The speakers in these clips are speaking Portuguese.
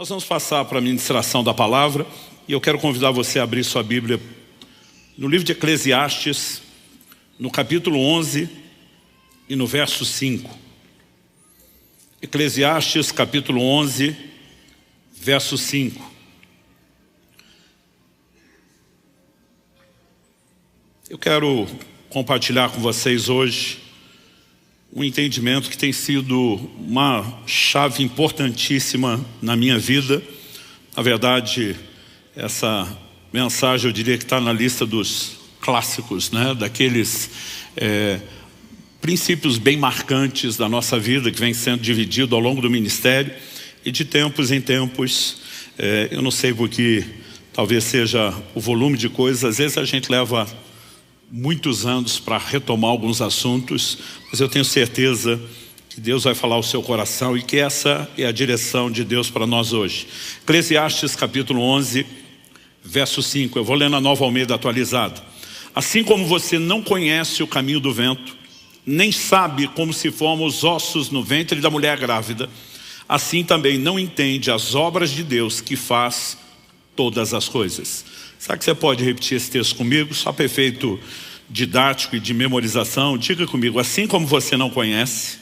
Nós vamos passar para a ministração da palavra e eu quero convidar você a abrir sua Bíblia no livro de Eclesiastes, no capítulo 11 e no verso 5. Eclesiastes, capítulo 11, verso 5. Eu quero compartilhar com vocês hoje um entendimento que tem sido uma chave importantíssima na minha vida. Na verdade, essa mensagem eu diria que está na lista dos clássicos, né? Daqueles princípios bem marcantes da nossa vida, que vem sendo dividido ao longo do ministério, e de tempos em tempos, eu não sei porque, talvez seja o volume de coisas, às vezes a gente leva muitos anos para retomar alguns assuntos, mas eu tenho certeza que Deus vai falar ao seu coração e que essa é a direção de Deus para nós hoje. Eclesiastes capítulo 11, verso 5, eu vou ler na Nova Almeida atualizada. Assim como você não conhece o caminho do vento, nem sabe como se formam os ossos no ventre da mulher grávida, assim também não entende as obras de Deus que faz todas as coisas. Será que você pode repetir esse texto comigo? Só para efeito didático e de memorização. Diga comigo: assim como você não conhece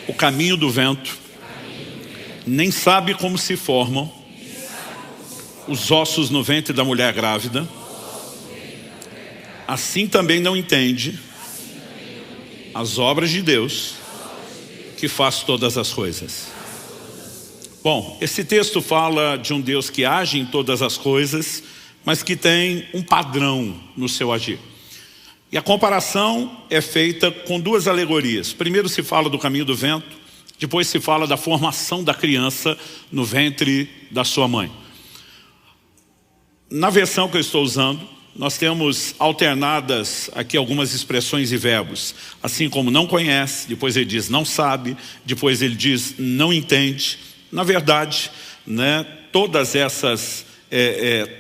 o caminho do vento, nem sabe como se formam os ossos no ventre da mulher grávida, assim também não entende as obras de Deus que faz todas as coisas. Bom, esse texto fala de um Deus que age em todas as coisas, mas que tem um padrão no seu agir. E a comparação é feita com duas alegorias. Primeiro se fala do caminho do vento, depois se fala da formação da criança no ventre da sua mãe. Na versão que eu estou usando, nós temos alternadas aqui algumas expressões e verbos. Assim como não conhece, depois ele diz não sabe, depois ele diz não entende. Na verdade, né, todas essas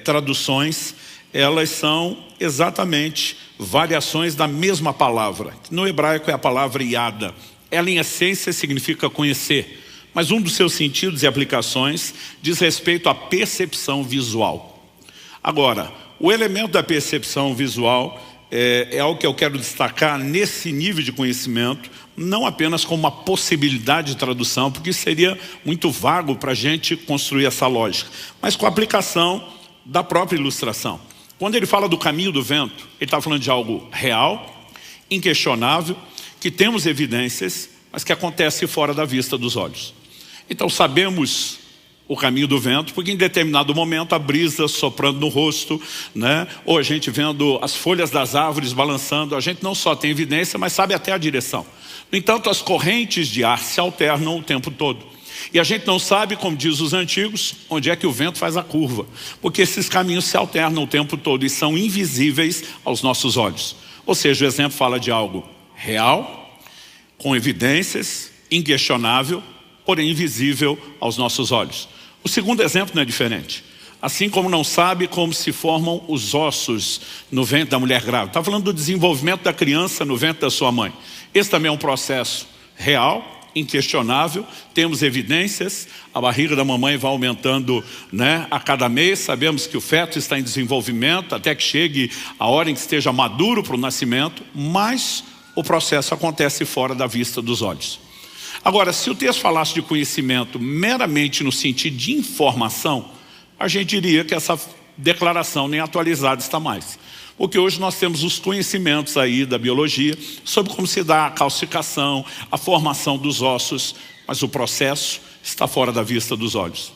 traduções, elas são exatamente variações da mesma palavra. No hebraico é a palavra iada. Ela em essência significa conhecer, mas um dos seus sentidos e aplicações diz respeito à percepção visual. Agora, o elemento da percepção visual é algo que eu quero destacar nesse nível de conhecimento, não apenas como uma possibilidade de tradução, porque isso seria muito vago para a gente construir essa lógica, mas com a aplicação da própria ilustração. Quando ele fala do caminho do vento, ele está falando de algo real, inquestionável, que temos evidências, mas que acontece fora da vista dos olhos. Então sabemos o caminho do vento, porque em determinado momento a brisa soprando no rosto, né? Ou a gente vendo as folhas das árvores balançando, a gente não só tem evidência, mas sabe até a direção. No entanto, as correntes de ar se alternam o tempo todo. E a gente não sabe, como diz os antigos, onde é que o vento faz a curva, porque esses caminhos se alternam o tempo todo e são invisíveis aos nossos olhos. Ou seja, o exemplo fala de algo real, com evidências, inquestionável, porém invisível aos nossos olhos. O segundo exemplo não é diferente. Assim como não sabe como se formam os ossos no ventre da mulher grávida. Está falando do desenvolvimento da criança no ventre da sua mãe. Esse também é um processo real, inquestionável. Temos evidências. A barriga da mamãe vai aumentando, né, a cada mês. Sabemos que o feto está em desenvolvimento até que chegue a hora em que esteja maduro para o nascimento. Mas o processo acontece fora da vista dos olhos. Agora, se o texto falasse de conhecimento meramente no sentido de informação, a gente diria que essa declaração nem atualizada está mais. Porque hoje nós temos os conhecimentos aí da biologia sobre como se dá a calcificação, a formação dos ossos, mas o processo está fora da vista dos olhos.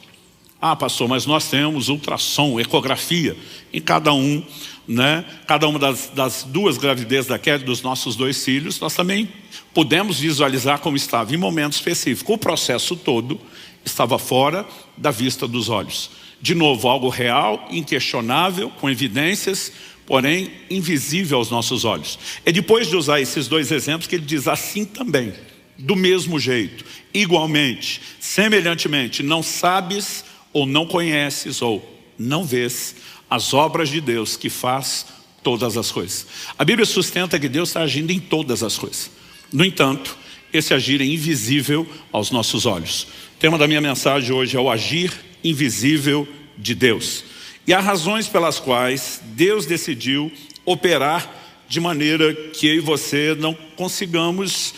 Ah, pastor, mas nós temos ultrassom, ecografia em cada um, né? Cada uma das duas gravidezes da Kelly, dos nossos dois filhos, nós também pudemos visualizar como estava em momento específico. O processo todo estava fora da vista dos olhos. De novo, algo real, inquestionável, com evidências, porém invisível aos nossos olhos. É depois de usar esses dois exemplos que ele diz assim também, do mesmo jeito, igualmente, semelhantemente, não sabes ou não conheces ou não vês as obras de Deus que faz todas as coisas. A Bíblia sustenta que Deus está agindo em todas as coisas. No entanto, esse agir é invisível aos nossos olhos. tema da minha mensagem hoje é o agir invisível de Deus. E há razões pelas quais Deus decidiu operar de maneira que eu e você não consigamos,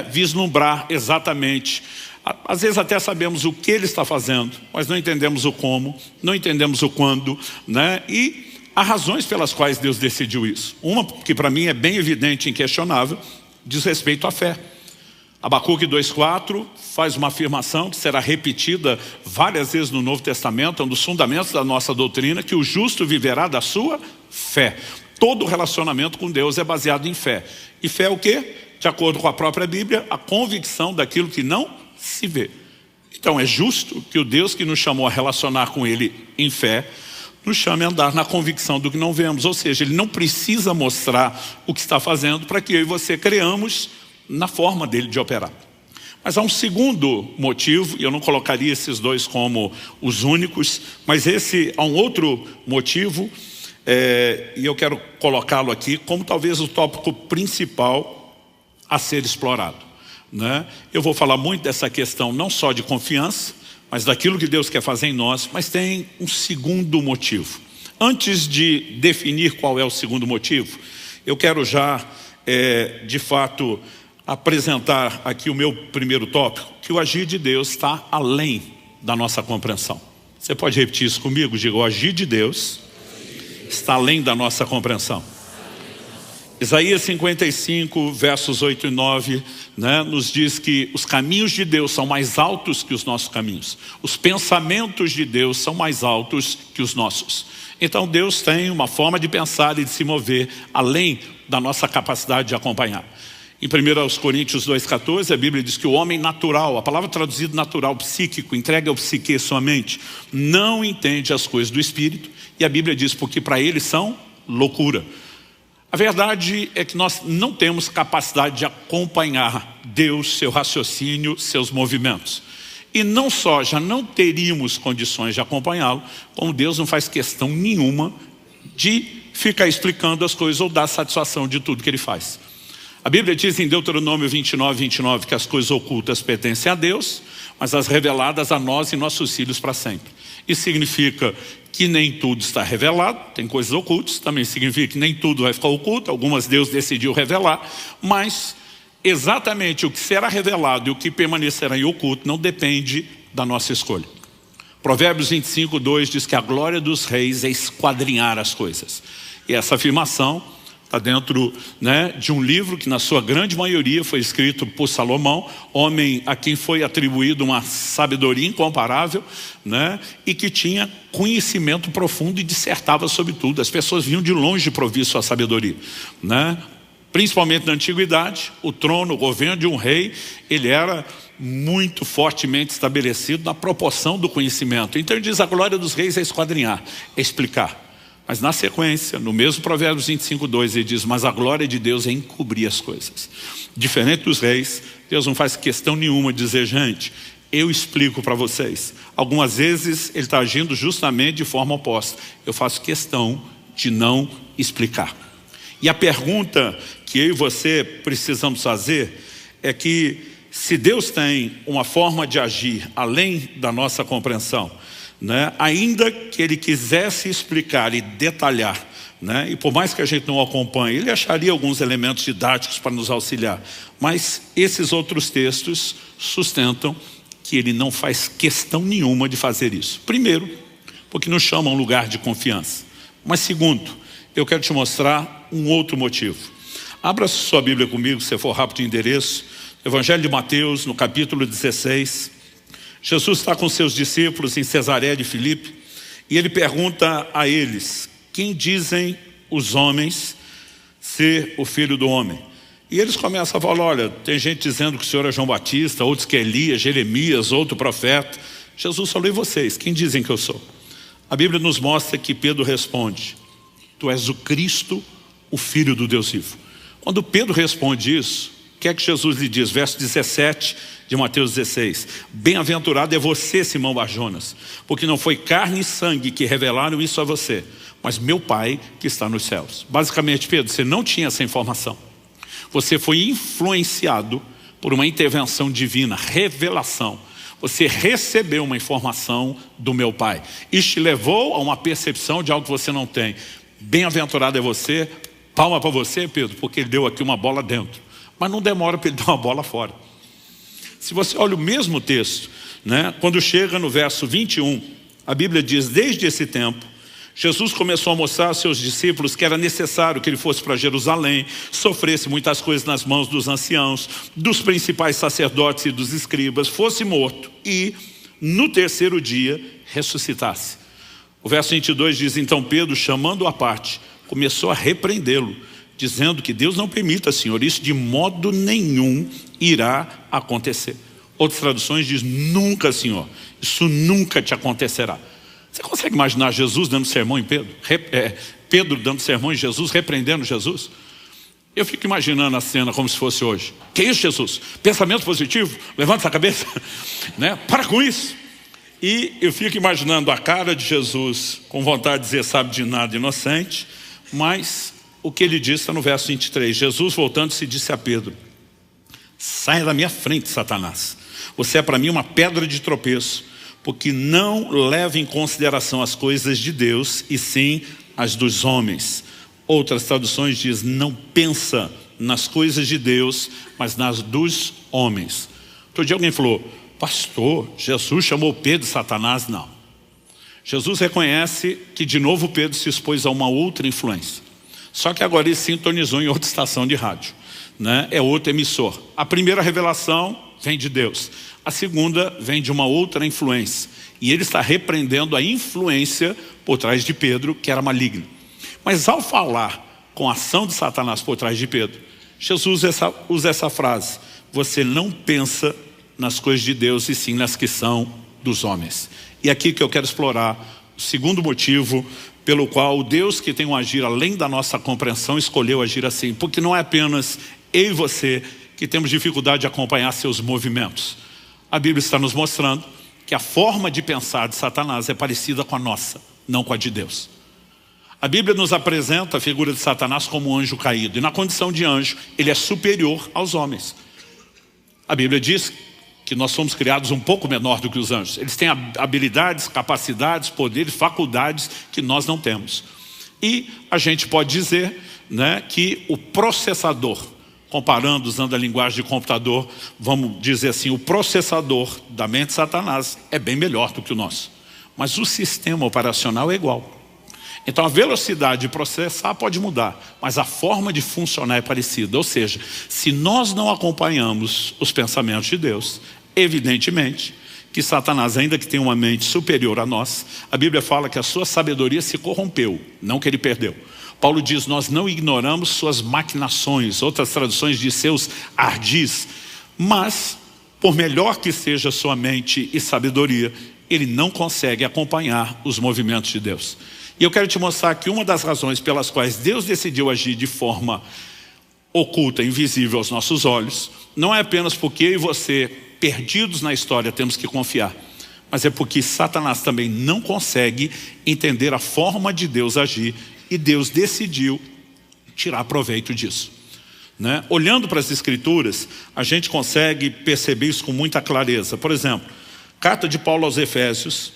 vislumbrar exatamente. Às vezes até sabemos o que Ele está fazendo, mas não entendemos o como, não entendemos o quando, E há razões pelas quais Deus decidiu isso. Uma que para mim é bem evidente e inquestionável, diz respeito à fé. Abacuque 2,4 faz uma afirmação que será repetida várias vezes no Novo Testamento, é um dos fundamentos da nossa doutrina, que o justo viverá da sua fé. Todo relacionamento com Deus é baseado em fé. E fé é o quê? De acordo com a própria Bíblia, a convicção daquilo que não se vê. Então é justo que o Deus que nos chamou a relacionar com Ele em fé, nos chame a andar na convicção do que não vemos. Ou seja, Ele não precisa mostrar o que está fazendo para que eu e você creamos na forma dele de operar. Mas há um segundo motivo, e eu não colocaria esses dois como os únicos, mas há um outro motivo, e eu quero colocá-lo aqui como talvez o tópico principal a ser explorado. Eu vou falar muito dessa questão não só de confiança, mas daquilo que Deus quer fazer em nós, mas tem um segundo motivo. Antes de definir qual é o segundo motivo, eu quero já, de fato, apresentar aqui o meu primeiro tópico, que o agir de Deus está além da nossa compreensão. Você pode repetir isso comigo? Diga, o agir de Deus está além da nossa compreensão. Isaías 55, versos 8 e 9, nos diz que os caminhos de Deus são mais altos que os nossos caminhos. Os pensamentos de Deus são mais altos que os nossos. Então Deus tem uma forma de pensar e de se mover além da nossa capacidade de acompanhar. Em 1 Coríntios 2,14, a Bíblia diz que o homem natural, a palavra traduzida natural, psíquico, entregue ao psique sua mente, não entende as coisas do Espírito, e a Bíblia diz porque para eles são loucura. A verdade é que nós não temos capacidade de acompanhar Deus, seu raciocínio, seus movimentos. E não só já não teríamos condições de acompanhá-lo, como Deus não faz questão nenhuma de ficar explicando as coisas ou dar satisfação de tudo que Ele faz. A Bíblia diz em Deuteronômio 29 que as coisas ocultas pertencem a Deus, mas as reveladas a nós e nossos filhos para sempre. Isso significa que nem tudo está revelado, tem coisas ocultas, também significa que nem tudo vai ficar oculto, algumas Deus decidiu revelar, mas exatamente o que será revelado e o que permanecerá em oculto não depende da nossa escolha. Provérbios 25:2 diz que a glória dos reis é esquadrinhar as coisas. E essa afirmação está dentro de um livro que na sua grande maioria foi escrito por Salomão, homem a quem foi atribuído uma sabedoria incomparável, e que tinha conhecimento profundo e dissertava sobre tudo. As pessoas vinham de longe para ouvir sua sabedoria. Principalmente na antiguidade, o trono, o governo de um rei, ele era muito fortemente estabelecido na proporção do conhecimento. Então ele diz, a glória dos reis é esquadrinhar, é explicar. Mas na sequência, no mesmo Provérbios 25:2, ele diz, mas a glória de Deus é encobrir as coisas. Diferente dos reis, Deus não faz questão nenhuma de dizer, gente, eu explico para vocês. Algumas vezes ele está agindo justamente de forma oposta. Eu faço questão de não explicar. E a pergunta que eu e você precisamos fazer é que se Deus tem uma forma de agir além da nossa compreensão, ainda que Ele quisesse explicar e detalhar, e por mais que a gente não acompanhe, Ele acharia alguns elementos didáticos para nos auxiliar, mas esses outros textos sustentam que Ele não faz questão nenhuma de fazer isso. Primeiro, porque nos chama a um lugar de confiança. Mas segundo, eu quero te mostrar um outro motivo. Abra sua Bíblia comigo, se for rápido o endereço, Evangelho de Mateus, no capítulo 16. Jesus está com seus discípulos em Cesareia de Filipe e ele pergunta a eles, quem dizem os homens ser o Filho do Homem? E eles começam a falar, olha, tem gente dizendo que o Senhor é João Batista, outros que é Elias, Jeremias, outro profeta. Jesus falou, e vocês, quem dizem que eu sou? A Bíblia nos mostra que Pedro responde, tu és o Cristo, o Filho do Deus vivo. Quando Pedro responde isso, o que é que Jesus lhe diz? Verso 17 de Mateus 16. Bem-aventurado é você, Simão Barjonas, porque não foi carne e sangue que revelaram isso a você, mas meu Pai que está nos céus. Basicamente, Pedro, você não tinha essa informação. Você foi influenciado por uma intervenção divina, revelação. Você recebeu uma informação do meu Pai. Isso te levou a uma percepção de algo que você não tem. Bem-aventurado é você, palma para você, Pedro, porque ele deu aqui uma bola dentro. Mas não demora para ele dar uma bola fora. Se você olha o mesmo texto, né, quando chega no verso 21, a Bíblia diz, desde esse tempo, Jesus começou a mostrar aos seus discípulos que era necessário que ele fosse para Jerusalém, sofresse muitas coisas nas mãos dos anciãos, dos principais sacerdotes e dos escribas, fosse morto e, no terceiro dia, ressuscitasse. O verso 22 diz, então Pedro, chamando-o à parte, começou a repreendê-lo, dizendo que Deus não permita, Senhor, isso de modo nenhum irá acontecer. Outras traduções dizem, nunca, Senhor, isso nunca te acontecerá. Você consegue imaginar Jesus dando sermão em Pedro? Pedro dando sermão em Jesus, repreendendo Jesus? Eu fico imaginando a cena como se fosse hoje. Que isso, Jesus? Pensamento positivo? Levanta a cabeça. Né? Para com isso. E eu fico imaginando a cara de Jesus, com vontade de dizer, sabe de nada, inocente. Mas o que ele disse está no verso 23. Jesus, voltando-se, disse a Pedro, saia da minha frente, Satanás. Você é para mim uma pedra de tropeço, porque não leva em consideração as coisas de Deus, e sim as dos homens. Outras traduções dizem, não pensa nas coisas de Deus, mas nas dos homens. Outro dia alguém falou, pastor, Jesus chamou Pedro de Satanás? Não. Jesus reconhece que de novo Pedro se expôs a uma outra influência. Só que agora ele sintonizou em outra estação de rádio, né? É outro emissor. A primeira revelação vem de Deus. A segunda vem de uma outra influência. E ele está repreendendo a influência por trás de Pedro, que era maligna. Mas ao falar com a ação de Satanás por trás de Pedro, Jesus usa essa frase, você não pensa nas coisas de Deus e sim nas que são dos homens. E aqui que eu quero explorar o segundo motivo pelo qual o Deus que tem um agir além da nossa compreensão escolheu agir assim. Porque não é apenas eu e você que temos dificuldade de acompanhar seus movimentos. A Bíblia está nos mostrando que a forma de pensar de Satanás é parecida com a nossa, não com a de Deus. A Bíblia nos apresenta a figura de Satanás como um anjo caído. E na condição de anjo, ele é superior aos homens. A Bíblia diz que nós somos criados um pouco menor do que os anjos. Eles têm habilidades, capacidades, poderes, faculdades que nós não temos. E a gente pode dizer, né, que o processador, comparando, usando a linguagem de computador, vamos dizer assim, o processador da mente de Satanás é bem melhor do que o nosso. Mas o sistema operacional é igual. Então a velocidade de processar pode mudar, mas a forma de funcionar é parecida. Ou seja, se nós não acompanhamos os pensamentos de Deus, evidentemente que Satanás, ainda que tenha uma mente superior a nós, a Bíblia fala que a sua sabedoria se corrompeu, não que ele perdeu. Paulo diz, nós não ignoramos suas maquinações, outras traduções de seus ardis, mas, por melhor que seja sua mente e sabedoria, ele não consegue acompanhar os movimentos de Deus. E eu quero te mostrar que uma das razões pelas quais Deus decidiu agir de forma oculta, invisível aos nossos olhos, não é apenas porque eu e você, perdidos na história, temos que confiar, mas é porque Satanás também não consegue entender a forma de Deus agir, e Deus decidiu tirar proveito disso, né? Olhando para as Escrituras, a gente consegue perceber isso com muita clareza. Por exemplo, carta de Paulo aos Efésios,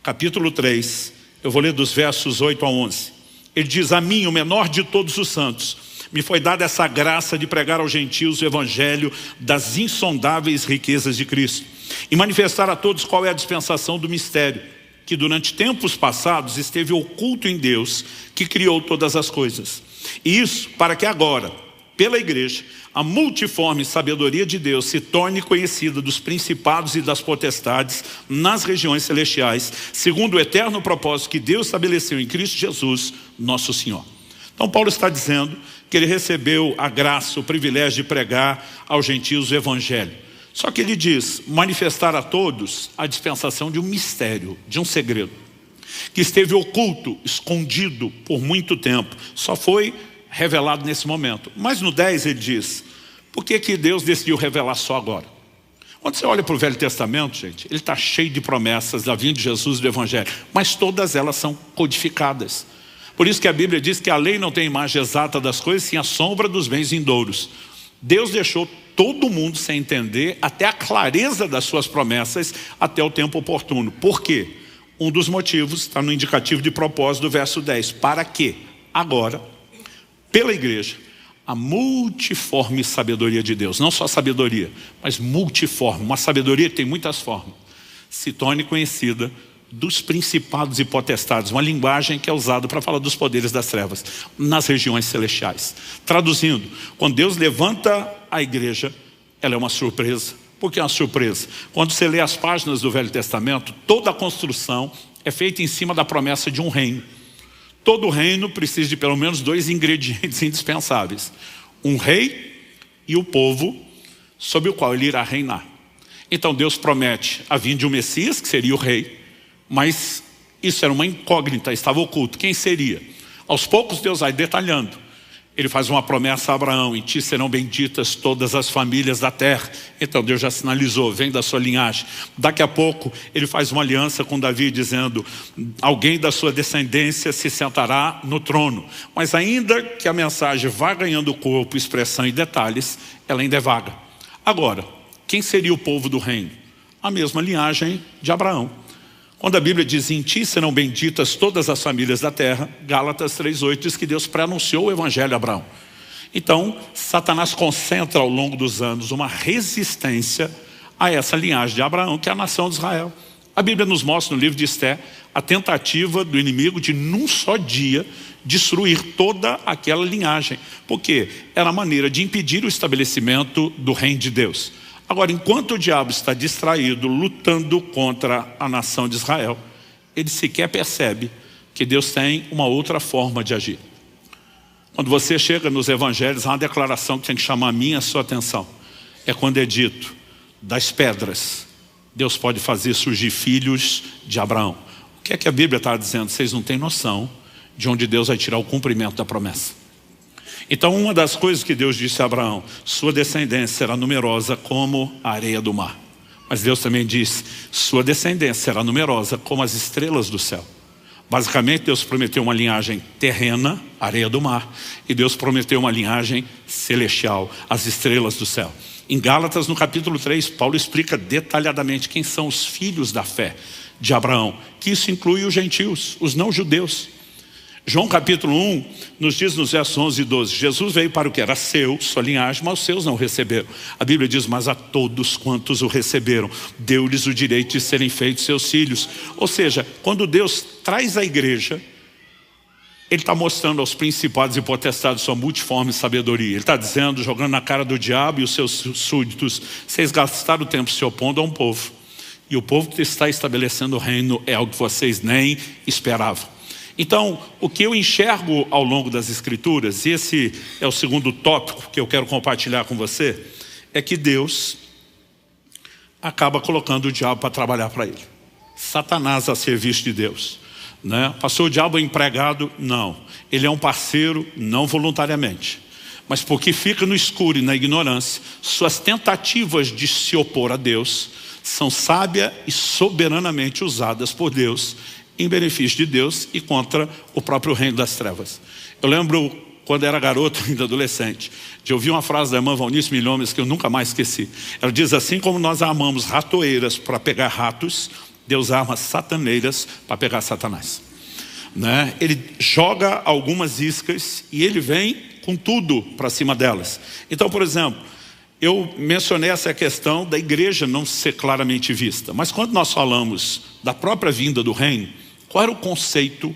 capítulo 3, eu vou ler dos versos 8 a 11. Ele diz, a mim, o menor de todos os santos, me foi dada essa graça de pregar aos gentios o evangelho das insondáveis riquezas de Cristo e manifestar a todos qual é a dispensação do mistério, que durante tempos passados esteve oculto em Deus, que criou todas as coisas. E isso para que agora, pela igreja, a multiforme sabedoria de Deus se torne conhecida dos principados e das potestades nas regiões celestiais, segundo o eterno propósito que Deus estabeleceu em Cristo Jesus, nosso Senhor. Então Paulo está dizendo que ele recebeu a graça, o privilégio de pregar aos gentios o evangelho. Só que ele diz, manifestar a todos a dispensação de um mistério, de um segredo, que esteve oculto, escondido por muito tempo, só foi revelado nesse momento. Mas no 10 ele diz, por que Deus decidiu revelar só agora? Quando você olha para o Velho Testamento, gente, ele está cheio de promessas da vinda de Jesus e do evangelho, mas todas elas são codificadas. Por isso que a Bíblia diz que a lei não tem imagem exata das coisas, sim a sombra dos bens vindouros. Deus deixou todo mundo sem entender até a clareza das suas promessas até o tempo oportuno. Por quê? Um dos motivos está no indicativo de propósito do verso 10. Para que agora, pela igreja, a multiforme sabedoria de Deus, não só sabedoria, mas multiforme, uma sabedoria que tem muitas formas, se torne conhecida dos principados e potestades, uma linguagem que é usada para falar dos poderes das trevas nas regiões celestiais. Traduzindo, quando Deus levanta a igreja, ela é uma surpresa. Por que é uma surpresa? Quando você lê as páginas do Velho Testamento, toda a construção é feita em cima da promessa de um reino. Todo reino precisa de pelo menos 2 ingredientes indispensáveis: um rei e o povo sobre o qual ele irá reinar. Então Deus promete a vinda de um Messias, que seria o rei, mas isso era uma incógnita, estava oculto. Quem seria? Aos poucos Deus vai detalhando. Ele faz uma promessa a Abraão: em ti serão benditas todas as famílias da terra. Então Deus já sinalizou, vem da sua linhagem. Daqui a pouco ele faz uma aliança com Davi, dizendo: alguém da sua descendência se sentará no trono. Mas ainda que a mensagem vá ganhando corpo, expressão e detalhes, ela ainda é vaga. Agora, quem seria o povo do reino? A mesma linhagem de Abraão. Quando a Bíblia diz: em ti serão benditas todas as famílias da terra, Gálatas 3,8 diz que Deus pré-anunciou o evangelho a Abraão. Então, Satanás concentra ao longo dos anos uma resistência a essa linhagem de Abraão, que é a nação de Israel. A Bíblia nos mostra no livro de Esté a tentativa do inimigo de, num só dia, destruir toda aquela linhagem, porque era a maneira de impedir o estabelecimento do reino de Deus. Agora, enquanto o diabo está distraído, lutando contra a nação de Israel, ele sequer percebe que Deus tem uma outra forma de agir. Quando você chega nos evangelhos, há uma declaração que tem que chamar a minha e a sua atenção. É quando é dito: das pedras, Deus pode fazer surgir filhos de Abraão. O que é que a Bíblia está dizendo? Vocês não têm noção de onde Deus vai tirar o cumprimento da promessa. Então, uma das coisas que Deus disse a Abraão: sua descendência será numerosa como a areia do mar. Mas Deus também disse: sua descendência será numerosa como as estrelas do céu. Basicamente, Deus prometeu uma linhagem terrena, areia do mar, e Deus prometeu uma linhagem celestial, as estrelas do céu. Em Gálatas, no capítulo 3, Paulo explica detalhadamente quem são os filhos da fé de Abraão, que isso inclui os gentios, os não-judeus. João capítulo 1 nos diz nos versos 11 e 12, Jesus veio para o que era seu, sua linhagem, mas os seus não receberam. A Bíblia diz: mas a todos quantos o receberam, deu-lhes o direito de serem feitos seus filhos. Ou seja, quando Deus traz a igreja, Ele está mostrando aos principados e potestades sua multiforme sabedoria. Ele está dizendo, jogando na cara do diabo e os seus súditos: vocês gastaram o tempo se opondo a um povo, e o povo que está estabelecendo o reino é algo que vocês nem esperavam. Então, o que eu enxergo ao longo das Escrituras, e esse é o segundo tópico que eu quero compartilhar com você, é que Deus acaba colocando o diabo para trabalhar para ele. Satanás a serviço de Deus, né? Passou o diabo empregado? Não. Ele é um parceiro, não voluntariamente, mas porque fica no escuro e na ignorância, suas tentativas de se opor a Deus são sábia e soberanamente usadas por Deus em benefício de Deus e contra o próprio reino das trevas. Eu lembro, quando era garoto, ainda adolescente, de ouvir uma frase da irmã Valnice Milhomes que eu nunca mais esqueci. Ela diz: assim como nós armamos ratoeiras para pegar ratos, Deus arma sataneiras para pegar Satanás, né? Ele joga algumas iscas e ele vem com tudo para cima delas. Então, por exemplo, eu mencionei essa questão da igreja não ser claramente vista, mas quando nós falamos da própria vinda do reino, qual era o conceito,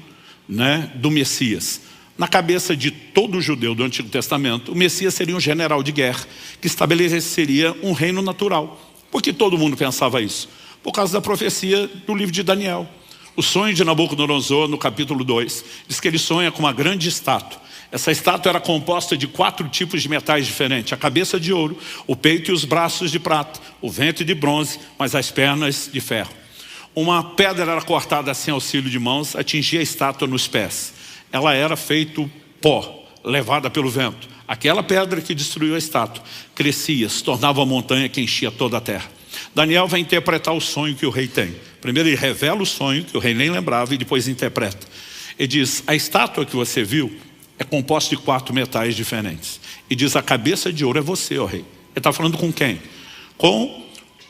né, do Messias? Na cabeça de todo judeu do Antigo Testamento, o Messias seria um general de guerra que estabeleceria um reino natural. Por que todo mundo pensava isso? Por causa da profecia do livro de Daniel. O sonho de Nabucodonosor, no capítulo 2, diz que ele sonha com uma grande estátua. Essa estátua era composta de 4 tipos de metais diferentes: a cabeça de ouro, o peito e os braços de prata, o ventre de bronze, mas as pernas de ferro. Uma pedra era cortada assim ao auxílio de mãos, atingia a estátua nos pés. Ela era feito pó, levada pelo vento. Aquela pedra que destruiu a estátua crescia, se tornava uma montanha que enchia toda a terra. Daniel vai interpretar o sonho que o rei tem. Primeiro ele revela o sonho, que o rei nem lembrava, e depois interpreta. Ele diz: a estátua que você viu, é composto de 4 metais diferentes. E diz, a cabeça de ouro é você, ó rei. Ele está falando com quem? Com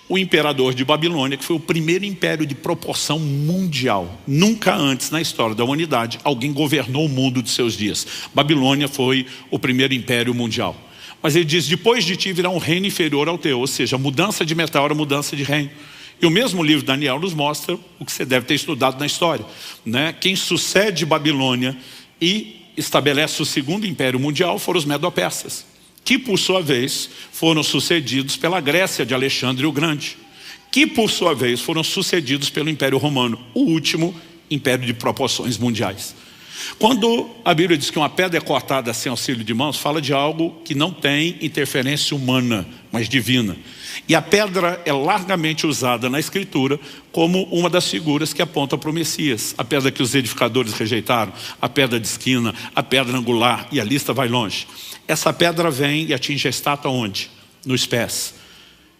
o imperador de Babilônia, que foi o primeiro império de proporção mundial. Nunca antes na história da humanidade alguém governou o mundo de seus dias. Babilônia foi o primeiro império mundial. Mas ele diz, depois de ti virá um reino inferior ao teu, ou seja, a mudança de metal era mudança de reino. E o mesmo livro de Daniel nos mostra o que você deve ter estudado na história, né? Quem sucede Babilônia e estabelece o segundo império mundial foram os medo-persas, que por sua vez foram sucedidos pela Grécia de Alexandre o Grande, que por sua vez foram sucedidos pelo Império Romano, o último império de proporções mundiais. Quando a Bíblia diz que uma pedra é cortada sem auxílio de mãos, fala de algo que não tem interferência humana, mas divina. E a pedra é largamente usada na Escritura como uma das figuras que aponta para o Messias. A pedra que os edificadores rejeitaram, a pedra de esquina, a pedra angular, e a lista vai longe. Essa pedra vem e atinge a estátua onde? Nos pés,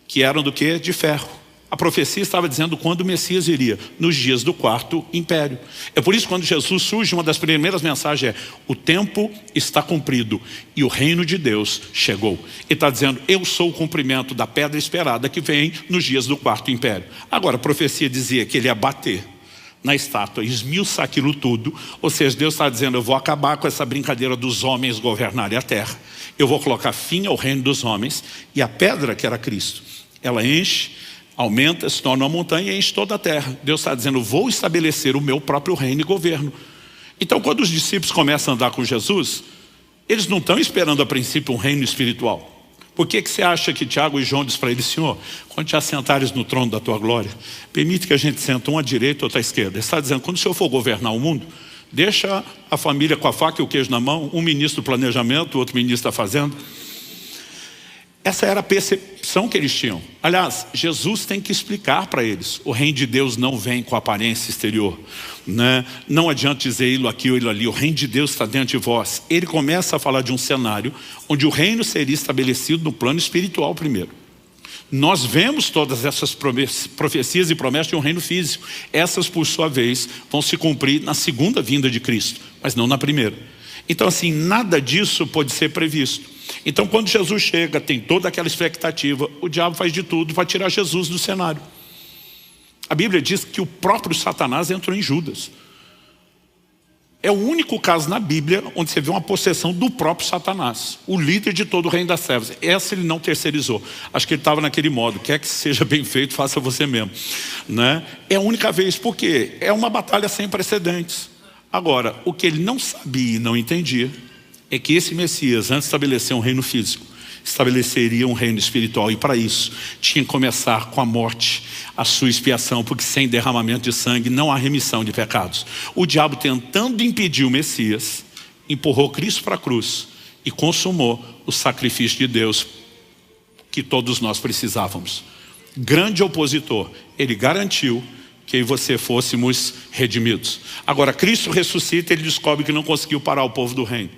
que eram do quê? De ferro. A profecia estava dizendo quando o Messias iria, nos dias do 4º império. É por isso que quando Jesus surge, uma das primeiras mensagens é: o tempo está cumprido e o reino de Deus chegou. Ele está dizendo, eu sou o cumprimento da pedra esperada que vem nos dias do 4º império. Agora, a profecia dizia que ele ia bater na estátua, esmiuçar aquilo tudo. Ou seja, Deus está dizendo, eu vou acabar com essa brincadeira dos homens governarem a terra. Eu vou colocar fim ao reino dos homens. E a pedra, que era Cristo, ela enche, aumenta, se torna uma montanha e enche toda a terra. Deus está dizendo, vou estabelecer o meu próprio reino e governo. Então, quando os discípulos começam a andar com Jesus, eles não estão esperando a princípio um reino espiritual. Por que você acha que Tiago e João diz para ele, Senhor, quando te assentares no trono da tua glória, permite que a gente sente um à direita e outro à esquerda? Ele está dizendo, quando o Senhor for governar o mundo, deixa a família com a faca e o queijo na mão, um ministro do planejamento, outro ministro da fazenda. Essa era a percepção que eles tinham. Aliás, Jesus tem que explicar para eles. O reino de Deus não vem com aparência exterior, né? Não adianta dizer ele aqui ou ele ali. O reino de Deus está dentro de vós. Ele começa a falar de um cenário onde o reino seria estabelecido no plano espiritual primeiro. Nós vemos todas essas profecias e promessas de um reino físico. Essas, por sua vez, vão se cumprir na segunda vinda de Cristo, mas não na primeira. Então, assim, nada disso pode ser previsto. Então, quando Jesus chega, tem toda aquela expectativa, o diabo faz de tudo para tirar Jesus do cenário. A Bíblia diz que o próprio Satanás entrou em Judas. É o único caso na Bíblia onde você vê uma possessão do próprio Satanás, o líder de todo o reino das trevas. Essa ele não terceirizou. Acho que ele estava naquele modo, quer que seja bem feito, faça você mesmo, né? É a única vez, porque é uma batalha sem precedentes. Agora, o que ele não sabia e não entendia é que esse Messias, antes de estabelecer um reino físico, estabeleceria um reino espiritual. E para isso, tinha que começar com a morte, a sua expiação, porque sem derramamento de sangue não há remissão de pecados. O diabo, tentando impedir o Messias, empurrou Cristo para a cruz e consumou o sacrifício de Deus que todos nós precisávamos. Grande opositor, ele garantiu que eu e você fôssemos redimidos. Agora, Cristo ressuscita, ele descobre que não conseguiu parar o povo do reino.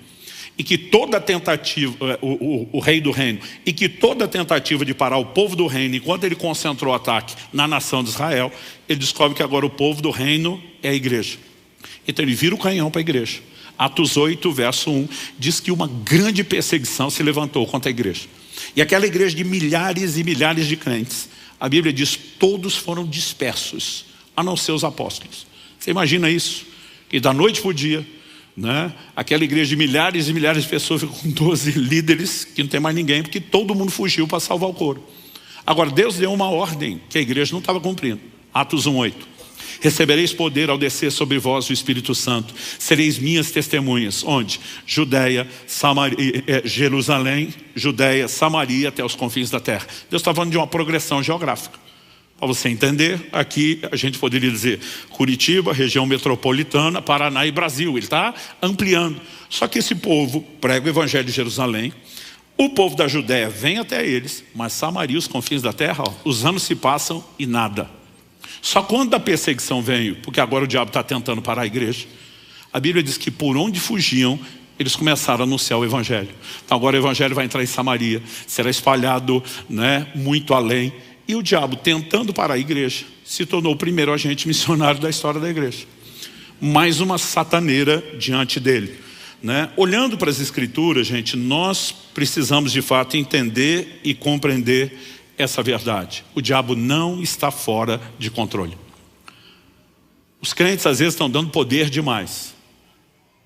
E que toda tentativa, o rei do reino, e que toda tentativa de parar o povo do reino, enquanto ele concentrou o ataque na nação de Israel, ele descobre que agora o povo do reino é a igreja. Então ele vira o canhão para a igreja. Atos 8, verso 1, diz que uma grande perseguição se levantou contra a igreja. E aquela igreja de milhares e milhares de crentes, a Bíblia diz, todos foram dispersos, a não ser os apóstolos. Você imagina isso? Que da noite para o dia, né? Aquela igreja de milhares e milhares de pessoas ficou com 12 líderes, que não tem mais ninguém, porque todo mundo fugiu para salvar o coro. Agora, Deus deu uma ordem que a igreja não estava cumprindo. Atos 1:8. Recebereis poder ao descer sobre vós o Espírito Santo. Sereis minhas testemunhas. Onde? Judeia, Jerusalém, Judeia, Samaria, até os confins da terra. Deus está falando de uma progressão geográfica. Para você entender, aqui a gente poderia dizer Curitiba, região metropolitana, Paraná e Brasil. Ele está ampliando. Só que esse povo prega o evangelho de Jerusalém. O povo da Judéia vem até eles, mas Samaria, os confins da terra, ó, os anos se passam e nada. Só quando a perseguição veio, porque agora o diabo está tentando parar a igreja, a Bíblia diz que por onde fugiam, eles começaram a anunciar o evangelho. Então agora o evangelho vai entrar em Samaria, será espalhado, né, muito além. E o diabo, tentando parar a igreja, se tornou o primeiro agente missionário da história da igreja. Mais uma sataneira diante dele, né? Olhando para as Escrituras, gente, nós precisamos de fato entender e compreender essa verdade. O diabo não está fora de controle. Os crentes às vezes estão dando poder demais.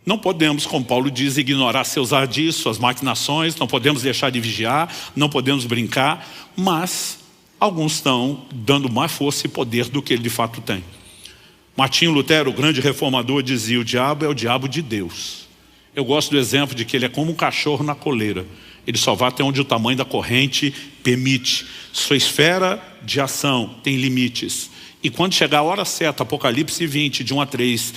Não podemos, como Paulo diz, ignorar seus ardis, suas maquinações, não podemos deixar de vigiar, não podemos brincar, mas alguns estão dando mais força e poder do que ele de fato tem. Martinho Lutero, o grande reformador, dizia: o diabo é o diabo de Deus. Eu gosto do exemplo de que ele é como um cachorro na coleira. Ele só vai até onde o tamanho da corrente permite. Sua esfera de ação tem limites. E quando chegar a hora certa, Apocalipse 20, de 1 a 3,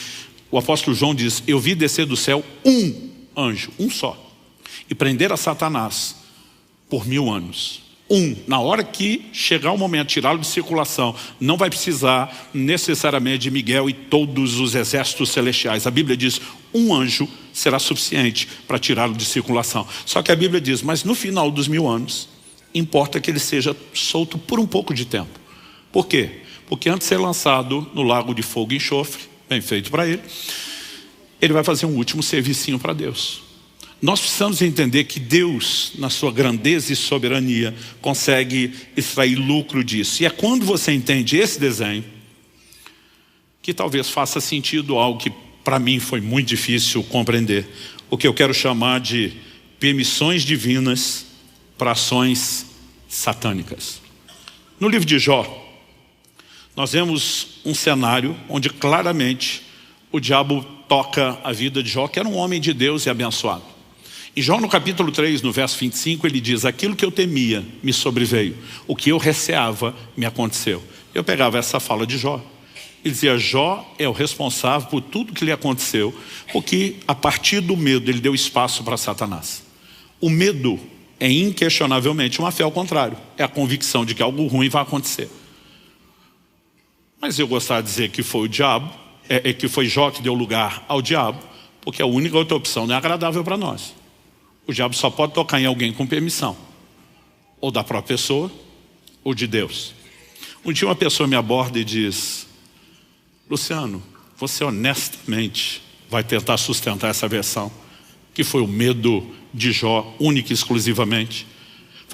o apóstolo João diz: eu vi descer do céu um anjo, um só, e prender a Satanás por 1000 anos. Na hora que chegar o momento de tirá-lo de circulação, não vai precisar necessariamente de Miguel e todos os exércitos celestiais. A Bíblia diz: um anjo será suficiente para tirá-lo de circulação. Só que a Bíblia diz: mas no final dos 1000 anos, importa que ele seja solto por um pouco de tempo. Por quê? Porque antes de ser lançado no lago de fogo e enxofre, bem feito para ele, ele vai fazer um último servicinho para Deus. Nós precisamos entender que Deus, na sua grandeza e soberania, consegue extrair lucro disso. E é quando você entende esse desenho que talvez faça sentido algo que para mim foi muito difícil compreender. O que eu quero chamar de permissões divinas para ações satânicas. No livro de Jó, nós vemos um cenário onde claramente o diabo toca a vida de Jó, que era um homem de Deus e abençoado. Em Jó, no capítulo 3, no verso 25, ele diz: aquilo que eu temia me sobreveio, o que eu receava me aconteceu. Eu pegava essa fala de Jó, ele dizia: Jó é o responsável por tudo que lhe aconteceu, porque a partir do medo ele deu espaço para Satanás. O medo é inquestionavelmente uma fé ao contrário, é a convicção de que algo ruim vai acontecer. Mas eu gostaria de dizer que foi o diabo, que foi Jó que deu lugar ao diabo, porque a única outra opção não é agradável para nós. O diabo só pode tocar em alguém com permissão, ou da própria pessoa, ou de Deus. Um dia uma pessoa me aborda e diz: Luciano, você honestamente vai tentar sustentar essa versão, que foi o medo de Jó, única e exclusivamente?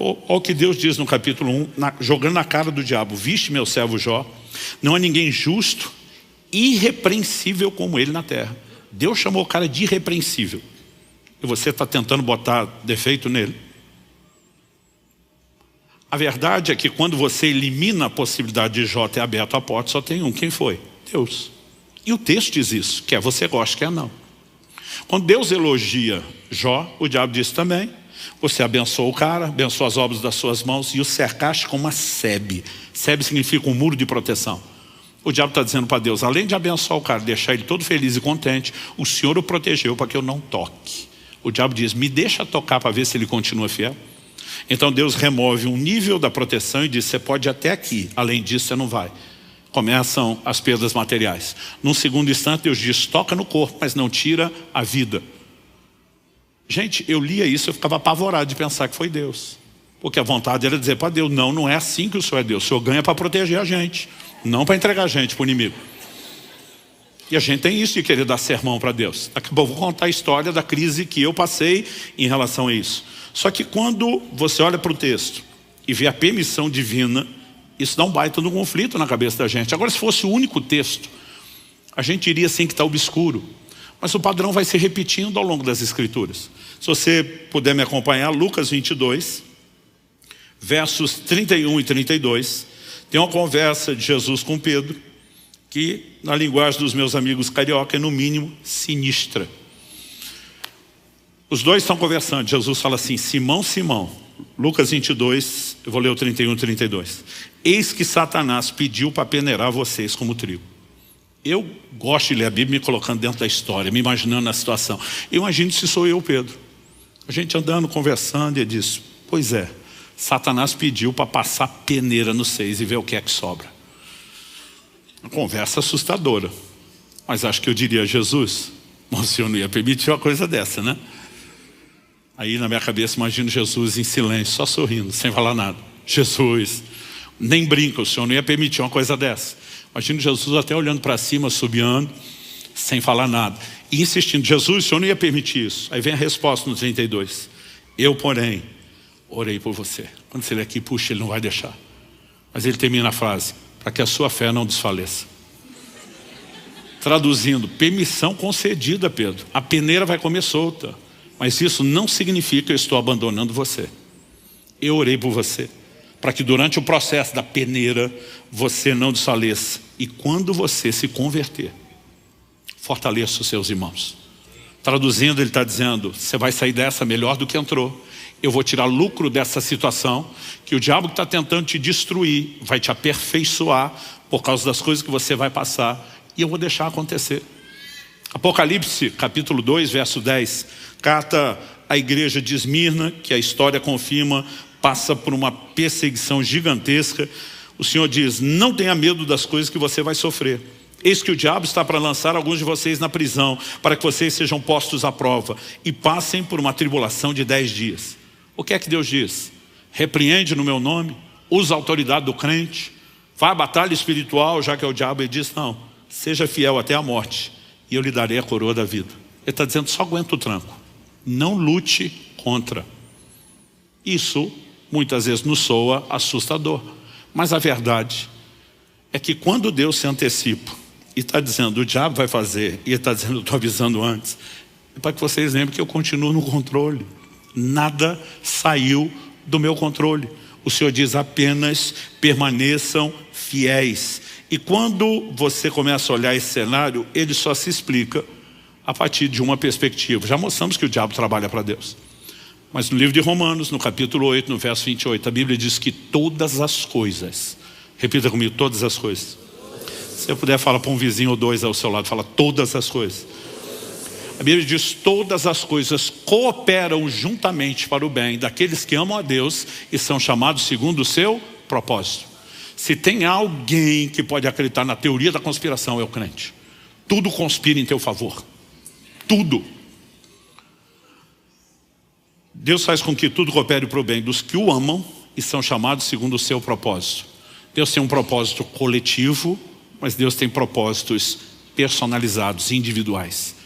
Olha o que Deus diz no capítulo 1, jogando na cara do diabo: viste meu servo Jó, não há ninguém justo, irrepreensível como ele na terra. Deus chamou o cara de irrepreensível. E você está tentando botar defeito nele. A verdade é que quando você elimina a possibilidade de Jó ter aberto a porta, só tem um. Quem foi? Deus. E o texto diz isso, quer você goste, quer não. Quando Deus elogia Jó, o diabo diz também: você abençoou o cara, abençoou as obras das suas mãos e o cercaste com uma sebe. Sebe significa um muro de proteção. O diabo está dizendo para Deus: além de abençoar o cara, deixar ele todo feliz e contente, o Senhor o protegeu para que eu não toque. O diabo diz: me deixa tocar para ver se ele continua fiel. Então Deus remove um nível da proteção e diz: você pode ir até aqui, além disso você não vai. Começam as perdas materiais. Num segundo instante Deus diz: toca no corpo, mas não tira a vida. Gente, eu lia isso, eu ficava apavorado de pensar que foi Deus. Porque a vontade era dizer para Deus: não, não é assim que o Senhor é Deus. O Senhor ganha para proteger a gente, não para entregar a gente para o inimigo. E a gente tem isso de querer dar sermão para Deus. Daqui a pouco eu vou contar a história da crise que eu passei em relação a isso. Só que quando você olha para o texto e vê a permissão divina, isso dá um baita no conflito na cabeça da gente. Agora, se fosse o único texto, a gente iria assim que está obscuro. Mas o padrão vai se repetindo ao longo das Escrituras. Se você puder me acompanhar, Lucas 22, versos 31 e 32, tem uma conversa de Jesus com Pedro, que na linguagem dos meus amigos carioca é no mínimo sinistra. Os dois estão conversando. Jesus fala assim: Simão, Simão, Lucas 22, eu vou ler o 31 e 32. Eis que Satanás pediu para peneirar vocês como trigo. Eu gosto de ler a Bíblia me colocando dentro da história, me imaginando na situação. Eu imagino se sou eu, Pedro. A gente andando, conversando, e ele diz: pois é, Satanás pediu para passar peneira nos seis e ver o que é que sobra. Uma conversa assustadora. Mas acho que eu diria: Jesus, o Senhor não ia permitir uma coisa dessa, né? Aí na minha cabeça imagino Jesus em silêncio, só sorrindo, sem falar nada. Jesus, nem brinca, o Senhor não ia permitir uma coisa dessa. Imagino Jesus até olhando para cima, subiando, sem falar nada. E insistindo, Jesus, o Senhor não ia permitir isso. Aí vem a resposta no 32. Eu, porém, orei por você. Quando você lê aqui, puxa, ele não vai deixar. Mas ele termina a frase, para que a sua fé não desfaleça. Traduzindo, permissão concedida, Pedro. A peneira vai comer solta. Mas isso não significa que eu estou abandonando você. Eu orei por você, para que durante o processo da peneira, você não desfaleça. E quando você se converter, fortaleça os seus irmãos. Traduzindo, ele está dizendo, você vai sair dessa melhor do que entrou. Eu vou tirar lucro dessa situação, que o diabo que está tentando te destruir, vai te aperfeiçoar por causa das coisas que você vai passar. E eu vou deixar acontecer. Apocalipse, capítulo 2, verso 10. Carta à igreja de Esmirna, que a história confirma, passa por uma perseguição gigantesca. O Senhor diz, não tenha medo das coisas que você vai sofrer. Eis que o diabo está para lançar alguns de vocês na prisão, para que vocês sejam postos à prova e passem por uma tribulação de 10 dias. O que é que Deus diz? Repreende no meu nome, usa a autoridade do crente, vai à batalha espiritual, já que é o diabo. Ele diz, não, seja fiel até a morte e eu lhe darei a coroa da vida. Ele está dizendo, só aguenta o tranco, não lute contra. Isso muitas vezes nos soa assustador, mas a verdade é que quando Deus se antecipa e está dizendo, o diabo vai fazer, e ele está dizendo, eu estou avisando antes, é para que vocês lembrem que eu continuo no controle. Nada saiu do meu controle. O Senhor diz, apenas permaneçam fiéis. E quando você começa a olhar esse cenário, ele só se explica a partir de uma perspectiva. Já mostramos que o diabo trabalha para Deus. Mas no livro de Romanos, no capítulo 8, no verso 28, a Bíblia diz que todas as coisas, repita comigo, todas as coisas. Se você puder, fala para um vizinho ou dois ao seu lado, fala todas as coisas. A Bíblia diz, todas as coisas cooperam juntamente para o bem daqueles que amam a Deus e são chamados segundo o seu propósito. Se tem alguém que pode acreditar na teoria da conspiração, é o crente. Tudo conspira em teu favor. Tudo. Deus faz com que tudo coopere para o bem dos que o amam e são chamados segundo o seu propósito. Deus tem um propósito coletivo, mas Deus tem propósitos personalizados, individuais.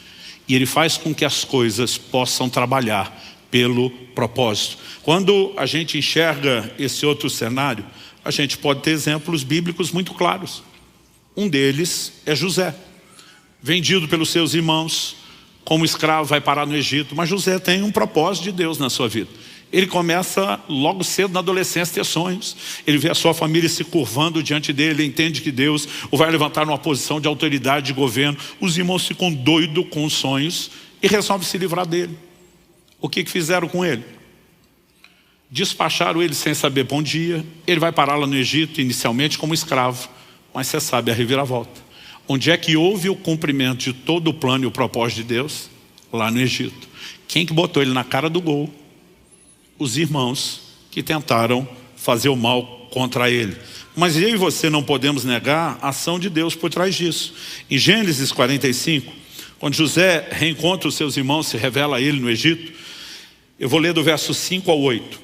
E Ele faz com que as coisas possam trabalhar pelo propósito. Quando a gente enxerga esse outro cenário, a gente pode ter exemplos bíblicos muito claros. Um deles é José, vendido pelos seus irmãos, como escravo, vai parar no Egito. Mas José tem um propósito de Deus na sua vida. Ele começa logo cedo na adolescência a ter sonhos. Ele vê a sua família se curvando diante dele. Ele entende que Deus o vai levantar numa posição de autoridade, de governo. Os irmãos ficam doidos com os sonhos e resolvem se livrar dele. O que fizeram com ele? Despacharam ele sem saber bom dia. Ele vai parar lá no Egito, inicialmente como escravo. Mas você sabe a reviravolta. Onde é que houve o cumprimento de todo o plano e o propósito de Deus? Lá no Egito. Quem que botou ele na cara do gol? Os irmãos que tentaram fazer o mal contra ele. Mas eu e você não podemos negar a ação de Deus por trás disso. Em Gênesis 45, quando José reencontra os seus irmãos, se revela a ele no Egito, eu vou ler do verso 5 ao 8.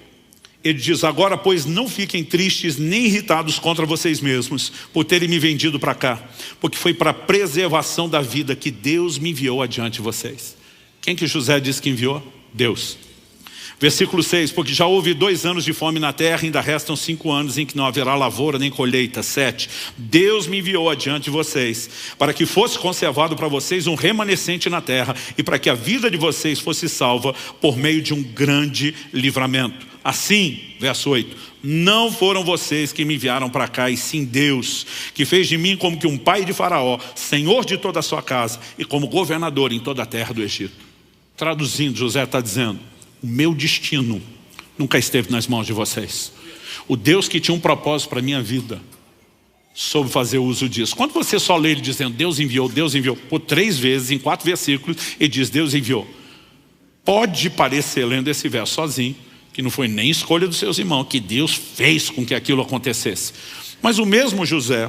Ele diz, agora pois não fiquem tristes nem irritados contra vocês mesmos por terem me vendido para cá, porque foi para a preservação da vida que Deus me enviou adiante de vocês. Quem que José disse que enviou? Deus. Versículo 6, porque já houve 2 anos de fome na terra, ainda restam 5 anos em que não haverá lavoura nem colheita. 7, Deus me enviou adiante de vocês, para que fosse conservado para vocês um remanescente na terra, e para que a vida de vocês fosse salva por meio de um grande livramento. Assim, verso 8, não foram vocês que me enviaram para cá, e sim Deus, que fez de mim como que um pai de Faraó, senhor de toda a sua casa, e como governador em toda a terra do Egito. Traduzindo, José está dizendo, o meu destino nunca esteve nas mãos de vocês. O Deus que tinha um propósito para a minha vida soube fazer uso disso. Quando você só lê ele dizendo Deus enviou, por 3 vezes, em 4 versículos, ele diz Deus enviou. Pode parecer, lendo esse verso sozinho, que não foi nem escolha dos seus irmãos, que Deus fez com que aquilo acontecesse. Mas o mesmo José,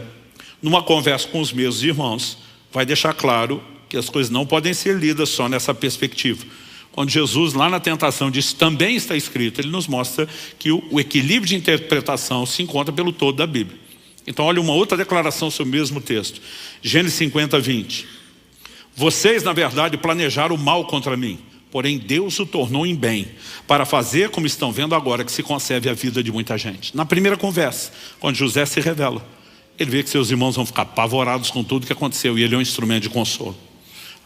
numa conversa com os meus irmãos, vai deixar claro que as coisas não podem ser lidas só nessa perspectiva. Quando Jesus, lá na tentação, diz, também está escrito, ele nos mostra que o equilíbrio de interpretação se encontra pelo todo da Bíblia. Então olha uma outra declaração sobre o mesmo texto. Gênesis 50, 20. Vocês, na verdade, planejaram o mal contra mim. Porém, Deus o tornou em bem, para fazer, como estão vendo agora, que se conserve a vida de muita gente. Na primeira conversa, quando José se revela, ele vê que seus irmãos vão ficar apavorados com tudo que aconteceu, e ele é um instrumento de consolo.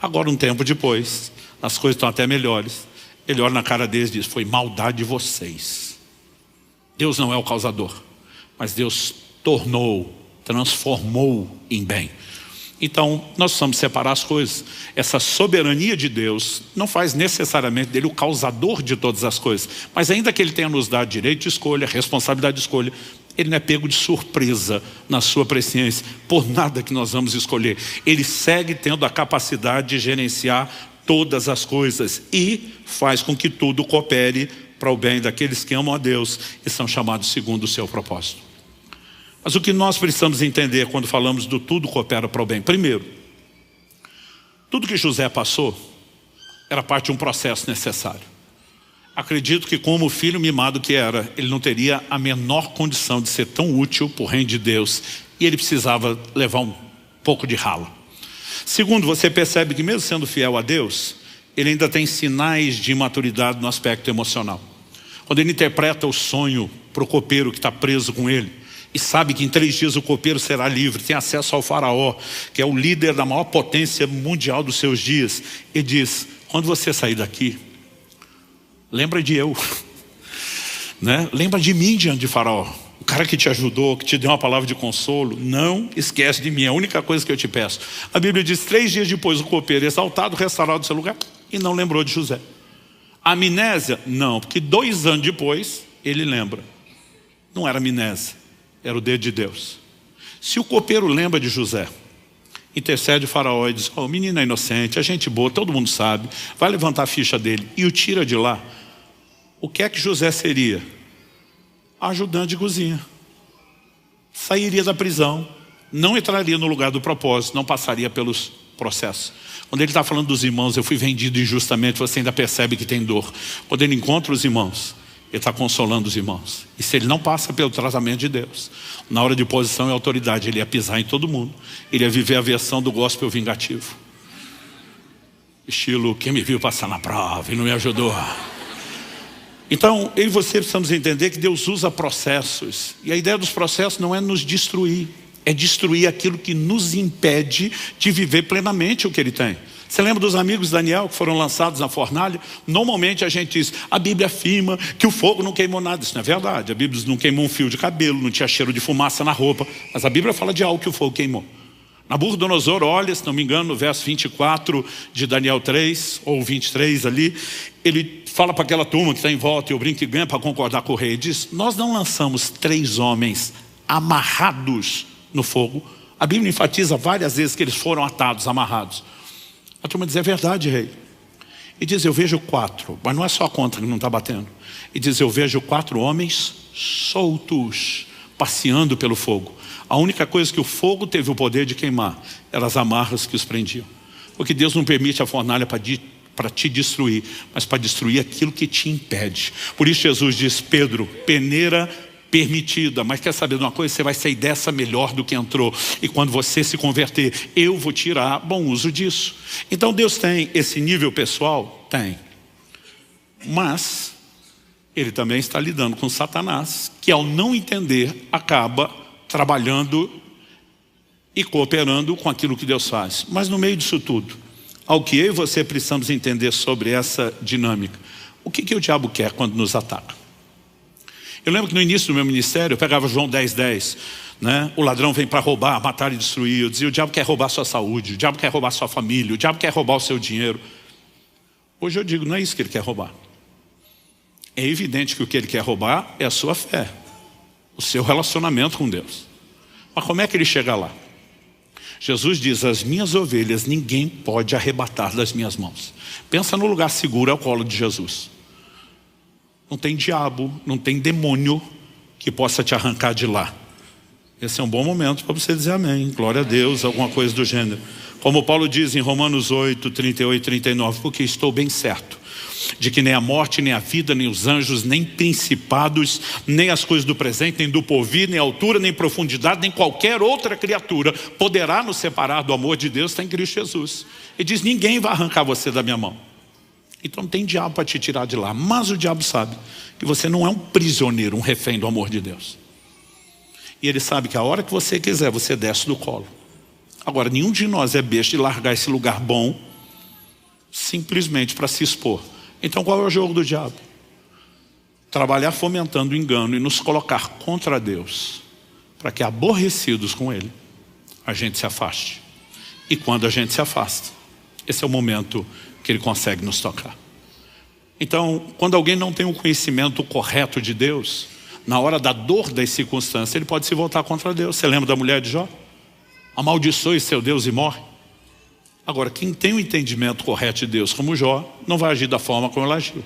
Agora, um tempo depois, as coisas estão até melhores. Ele olha na cara deles e diz: foi maldade de vocês. Deus não é o causador, mas Deus tornou, transformou em bem. Então, nós precisamos separar as coisas. Essa soberania de Deus não faz necessariamente dele o causador de todas as coisas. Mas ainda que ele tenha nos dado direito de escolha, responsabilidade de escolha, ele não é pego de surpresa na sua presciência por nada que nós vamos escolher. Ele segue tendo a capacidade de gerenciar todas as coisas e faz com que tudo coopere para o bem daqueles que amam a Deus e são chamados segundo o seu propósito. Mas o que nós precisamos entender quando falamos do tudo coopera para o bem? Primeiro, tudo que José passou era parte de um processo necessário. Acredito que, como filho mimado que era, ele não teria a menor condição de ser tão útil para o reino de Deus, e ele precisava levar um pouco de ralo. Segundo, você percebe que mesmo sendo fiel a Deus, ele ainda tem sinais de imaturidade no aspecto emocional. Quando ele interpreta o sonho para o copeiro que está preso com ele, e sabe que em 3 dias o copeiro será livre, tem acesso ao faraó, que é o líder da maior potência mundial dos seus dias, e diz: quando você sair daqui, lembra de eu, né? Lembra de mim diante de faraó, o cara que te ajudou, que te deu uma palavra de consolo. Não esquece de mim, é a única coisa que eu te peço. A Bíblia diz: 3 dias depois o copeiro, exaltado, restaurado do seu lugar, e não lembrou de José. Amnésia? Não, porque 2 anos depois ele lembra. Não era amnésia, era o dedo de Deus. Se o copeiro lembra de José, intercede o faraó e diz: o menino é inocente, é gente boa, todo mundo sabe, vai levantar a ficha dele, e o tira de lá, o que é que José seria? Ajudante de cozinha. Sairia da prisão, não entraria no lugar do propósito, não passaria pelos processos. Quando ele está falando dos irmãos: eu fui vendido injustamente, você ainda percebe que tem dor. Quando ele encontra os irmãos, ele está consolando os irmãos. E se ele não passa pelo tratamento de Deus, na hora de posição e autoridade, ele ia pisar em todo mundo. Ele ia viver a versão do gospel vingativo. Estilo: quem me viu passar na prova e não me ajudou. Então, eu e você precisamos entender que Deus usa processos. E a ideia dos processos não é nos destruir, é destruir aquilo que nos impede de viver plenamente o que ele tem. Você lembra dos amigos de Daniel que foram lançados na fornalha? Normalmente a gente diz: a Bíblia afirma que o fogo não queimou nada. Isso não é verdade. A Bíblia não queimou um fio de cabelo, não tinha cheiro de fumaça na roupa. Mas a Bíblia fala de algo que o fogo queimou. Nabucodonosor olha, se não me engano, no verso 24 de Daniel 3, ou 23 ali, ele fala para aquela turma que está em volta, e o brinco e ganha para concordar com o rei, diz: nós não lançamos 3 homens amarrados no fogo. A Bíblia enfatiza várias vezes que eles foram atados, amarrados. A turma diz: é verdade, rei. E diz: eu vejo 4, mas não é só a conta que não está batendo. E diz: eu vejo 4 homens soltos, passeando pelo fogo. A única coisa que o fogo teve o poder de queimar eram as amarras que os prendiam. Porque Deus não permite a fornalha para te destruir, mas para destruir aquilo que te impede. Por isso Jesus diz: Pedro, peneira permitida, mas quer saber de uma coisa? Você vai sair dessa melhor do que entrou. E quando você se converter, eu vou tirar bom uso disso. Então Deus tem esse nível pessoal? Tem. Mas ele também está lidando com Satanás, que ao não entender, acaba trabalhando e cooperando com aquilo que Deus faz. Mas no meio disso tudo, ao que eu e você precisamos entender sobre essa dinâmica. O que o diabo quer quando nos ataca? Eu lembro que no início do meu ministério, eu pegava João 10:10, né? O ladrão vem para roubar, matar e destruir. Eu dizia: o diabo quer roubar a sua saúde, o diabo quer roubar a sua família, o diabo quer roubar o seu dinheiro. Hoje eu digo: não é isso que ele quer roubar. É evidente que o que ele quer roubar é a sua fé, o seu relacionamento com Deus. Mas como é que ele chega lá? Jesus diz: as minhas ovelhas ninguém pode arrebatar das minhas mãos. Pensa no lugar seguro, ao colo de Jesus. Não tem diabo, não tem demônio que possa te arrancar de lá. Esse é um bom momento para você dizer amém, glória a Deus, alguma coisa do gênero. Como Paulo diz em Romanos 8, 38 e 39, porque estou bem certo de que nem a morte, nem a vida, nem os anjos, nem principados, nem as coisas do presente, nem do porvir, nem altura, nem profundidade, nem qualquer outra criatura poderá nos separar do amor de Deus, está em Cristo Jesus. Ele diz, ninguém vai arrancar você da minha mão. Então não tem diabo para te tirar de lá, mas o diabo sabe que você não é um prisioneiro, um refém do amor de Deus. E ele sabe que a hora que você quiser, você desce do colo. Agora, nenhum de nós é besta de largar esse lugar bom simplesmente para se expor. Então qual é o jogo do diabo? Trabalhar fomentando o engano e nos colocar contra Deus, para que, aborrecidos com Ele, a gente se afaste. E quando a gente se afasta, esse é o momento que Ele consegue nos tocar. Então, quando alguém não tem o conhecimento correto de Deus, na hora da dor das circunstâncias, ele pode se voltar contra Deus. Você lembra da mulher de Jó? Amaldiçoe seu Deus e morre. Agora, quem tem o entendimento correto de Deus, como Jó, não vai agir da forma como ela agiu.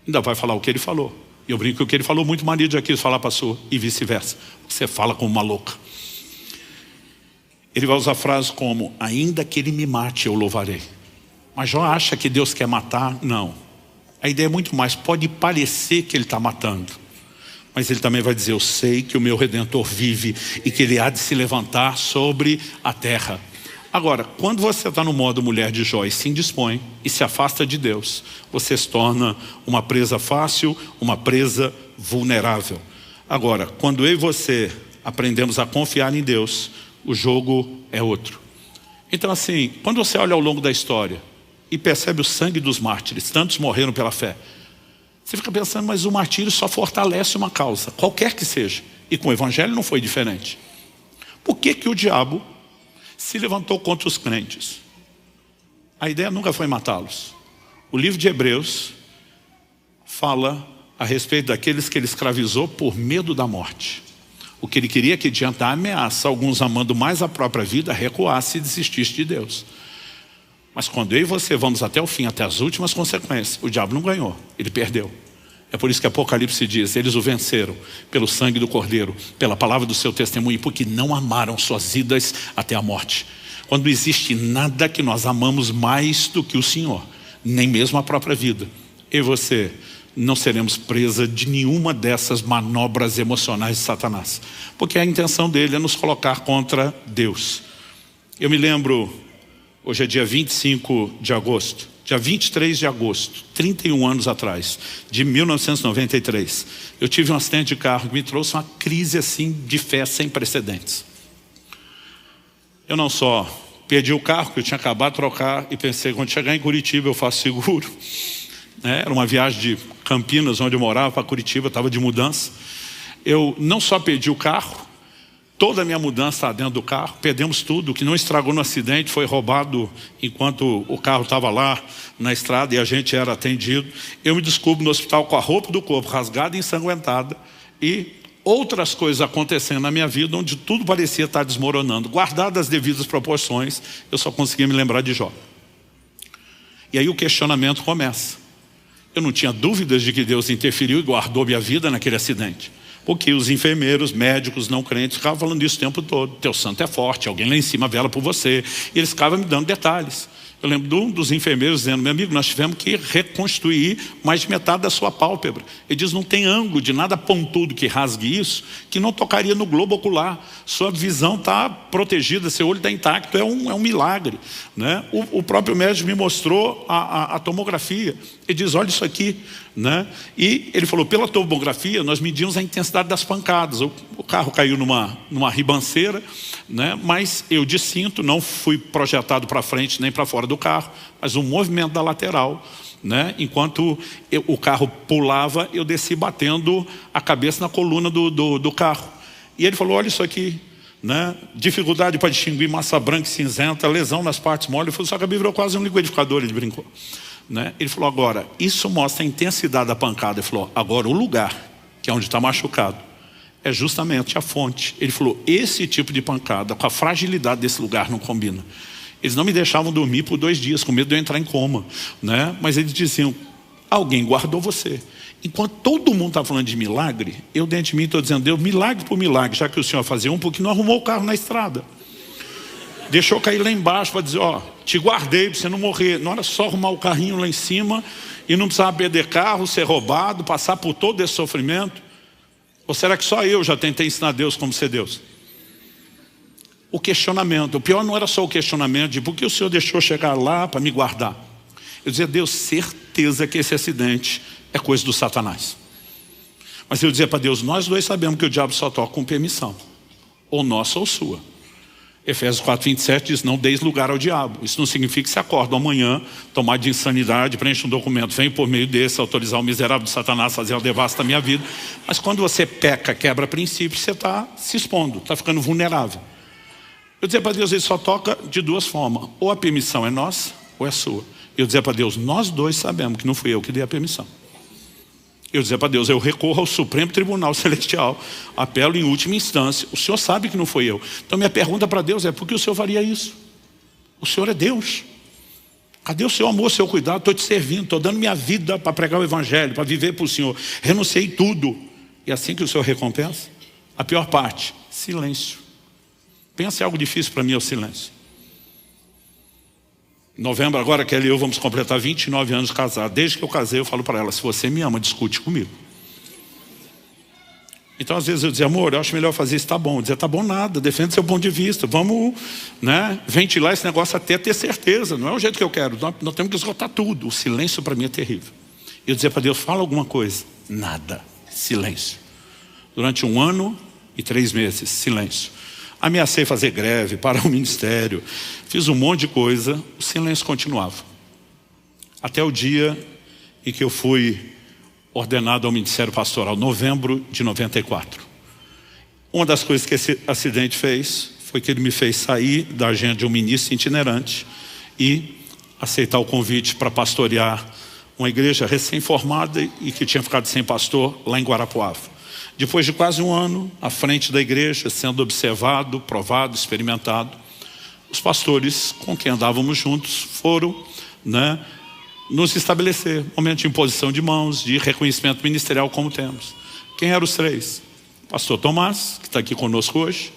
Ainda vai falar o que ele falou. E eu brinco que o que ele falou, muito marido já quis falar para a sua, e vice-versa. Você fala como uma louca. Ele vai usar frases como, ainda que ele me mate, eu louvarei. Mas Jó acha que Deus quer matar? Não. A ideia é muito mais, pode parecer que ele está matando. Mas ele também vai dizer, eu sei que o meu Redentor vive e que ele há de se levantar sobre a terra. Agora, quando você está no modo mulher de Jó e se indispõe e se afasta de Deus, você se torna uma presa fácil, uma presa vulnerável. Agora, quando eu e você aprendemos a confiar em Deus, o jogo é outro. Então assim, quando você olha ao longo da história e percebe o sangue dos mártires, tantos morreram pela fé, você fica pensando, mas o martírio só fortalece uma causa, qualquer que seja. E com o evangelho não foi diferente. Por que que o diabo se levantou contra os crentes? A ideia nunca foi matá-los. O livro de Hebreus fala a respeito daqueles que ele escravizou por medo da morte. O que ele queria é que, diante da ameaça, alguns amando mais a própria vida, recuasse e desistisse de Deus. Mas quando eu e você vamos até o fim, até as últimas consequências, o diabo não ganhou, ele perdeu. É por isso que Apocalipse diz, eles o venceram pelo sangue do Cordeiro, pela palavra do seu testemunho, porque não amaram suas vidas até a morte. Quando não existe nada que nós amamos mais do que o Senhor, nem mesmo a própria vida, eu e você não seremos presa de nenhuma dessas manobras emocionais de Satanás. Porque a intenção dele é nos colocar contra Deus. Eu me lembro, hoje é dia 25 de agosto, dia 23 de agosto, 31 anos atrás, de 1993, eu tive um acidente de carro que me trouxe uma crise assim de fé sem precedentes. Eu não só perdi o carro que eu tinha acabado de trocar e pensei, quando chegar em Curitiba eu faço seguro. Era uma viagem de Campinas, onde eu morava, para Curitiba, estava de mudança. Eu não só perdi o carro, toda a minha mudança está dentro do carro, perdemos tudo. O que não estragou no acidente foi roubado enquanto o carro estava lá na estrada e a gente era atendido. Eu me descubro no hospital com a roupa do corpo rasgada e ensanguentada e outras coisas acontecendo na minha vida onde tudo parecia estar desmoronando. Guardadas as devidas proporções, eu só conseguia me lembrar de Jó. E aí o questionamento começa. Eu não tinha dúvidas de que Deus interferiu e guardou minha vida naquele acidente. Porque os enfermeiros, médicos, não crentes ficavam falando isso o tempo todo. Teu santo é forte, alguém lá em cima vela por você. E eles ficavam me dando detalhes. Eu lembro de um dos enfermeiros dizendo, meu amigo, nós tivemos que reconstruir mais de metade da sua pálpebra. Ele diz, não tem ângulo de nada pontudo que rasgue isso, que não tocaria no globo ocular. Sua visão está protegida, seu olho está intacto, é um milagre. Né? O próprio médico me mostrou a tomografia. Ele diz, olha isso aqui. Né? E ele falou, pela tomografia nós medimos a intensidade das pancadas. O carro caiu numa ribanceira, né? Mas eu de cinto, não fui projetado para frente nem para fora do carro, mas um movimento da lateral, né? Enquanto o carro pulava, eu desci batendo a cabeça na coluna do carro. E ele falou, olha isso aqui. Né? Dificuldade para distinguir massa branca e cinzenta, lesão nas partes moles. Ele falou, só que a Bíblia virou quase um liquidificador, ele brincou. Né? Ele falou, agora, isso mostra a intensidade da pancada. Ele falou, agora o lugar, que é onde está machucado, é justamente a fonte. Ele falou, esse tipo de pancada, com a fragilidade desse lugar não combina. Eles não me deixavam dormir por 2 dias, com medo de eu entrar em coma. Né? Mas eles diziam, alguém guardou você. Enquanto todo mundo está falando de milagre, eu dentro de mim estou dizendo, Deus, milagre por milagre, já que o Senhor fazia um, porque não arrumou o carro na estrada. Deixou cair lá embaixo para dizer, ó, te guardei para você não morrer. Não era só arrumar o carrinho lá em cima e não precisava perder carro, ser roubado, passar por todo esse sofrimento? Ou será que só eu já tentei ensinar Deus como ser Deus? O questionamento. O pior não era só o questionamento de por que o Senhor deixou chegar lá para me guardar. Eu dizia, Deus, certeza que esse acidente é coisa do Satanás. Mas eu dizia para Deus, nós dois sabemos que o diabo só toca com permissão. Ou nossa ou sua. Efésios 4:27 diz, não deis lugar ao diabo. Isso não significa que você acorda amanhã, tomar de insanidade, preenche um documento, vem por meio desse autorizar o miserável de Satanás fazer o devasto da minha vida. Mas quando você peca, quebra princípios, você está se expondo, está ficando vulnerável. Eu dizia para Deus, ele só toca de duas formas. Ou a permissão é nossa, ou é sua. Eu dizia para Deus, nós dois sabemos que não fui eu que dei a permissão. Eu dizia para Deus, eu recorro ao Supremo Tribunal Celestial, apelo em última instância. O Senhor sabe que não foi eu. Então minha pergunta para Deus é, por que o Senhor faria isso? O Senhor é Deus. Cadê o seu amor, o seu cuidado? Estou te servindo, estou dando minha vida para pregar o Evangelho, para viver para o Senhor. Renunciei tudo. E assim que o Senhor recompensa? A pior parte, silêncio. Pensa em algo difícil para mim, é o silêncio. Em novembro agora, Kelly e eu vamos completar 29 anos de casado. Desde que eu casei, eu falo para ela, se você me ama, discute comigo. Então às vezes eu dizia, amor, eu acho melhor fazer isso, tá bom. Eu dizia, tá bom nada, defende seu ponto de vista. Vamos, ventilar esse negócio até ter certeza. Não é o jeito que eu quero, nós temos que esgotar tudo. O silêncio para mim é terrível. Eu dizia para Deus, fala alguma coisa. Nada, silêncio. Durante 1 ano e 3 meses, silêncio. Ameacei fazer greve, parar o ministério, fiz um monte de coisa, o silêncio continuava. Até o dia em que eu fui ordenado ao ministério pastoral, novembro de 94. Uma das coisas que esse acidente fez, foi que ele me fez sair da agenda de um ministro itinerante e aceitar o convite para pastorear uma igreja recém-formada e que tinha ficado sem pastor lá em Guarapuava. Depois de quase 1 ano, à frente da igreja, sendo observado, provado, experimentado, os pastores com quem andávamos juntos foram nos estabelecer. Momento de imposição de mãos, de reconhecimento ministerial como temos. Quem eram os 3? Pastor Tomás, que está aqui conosco hoje,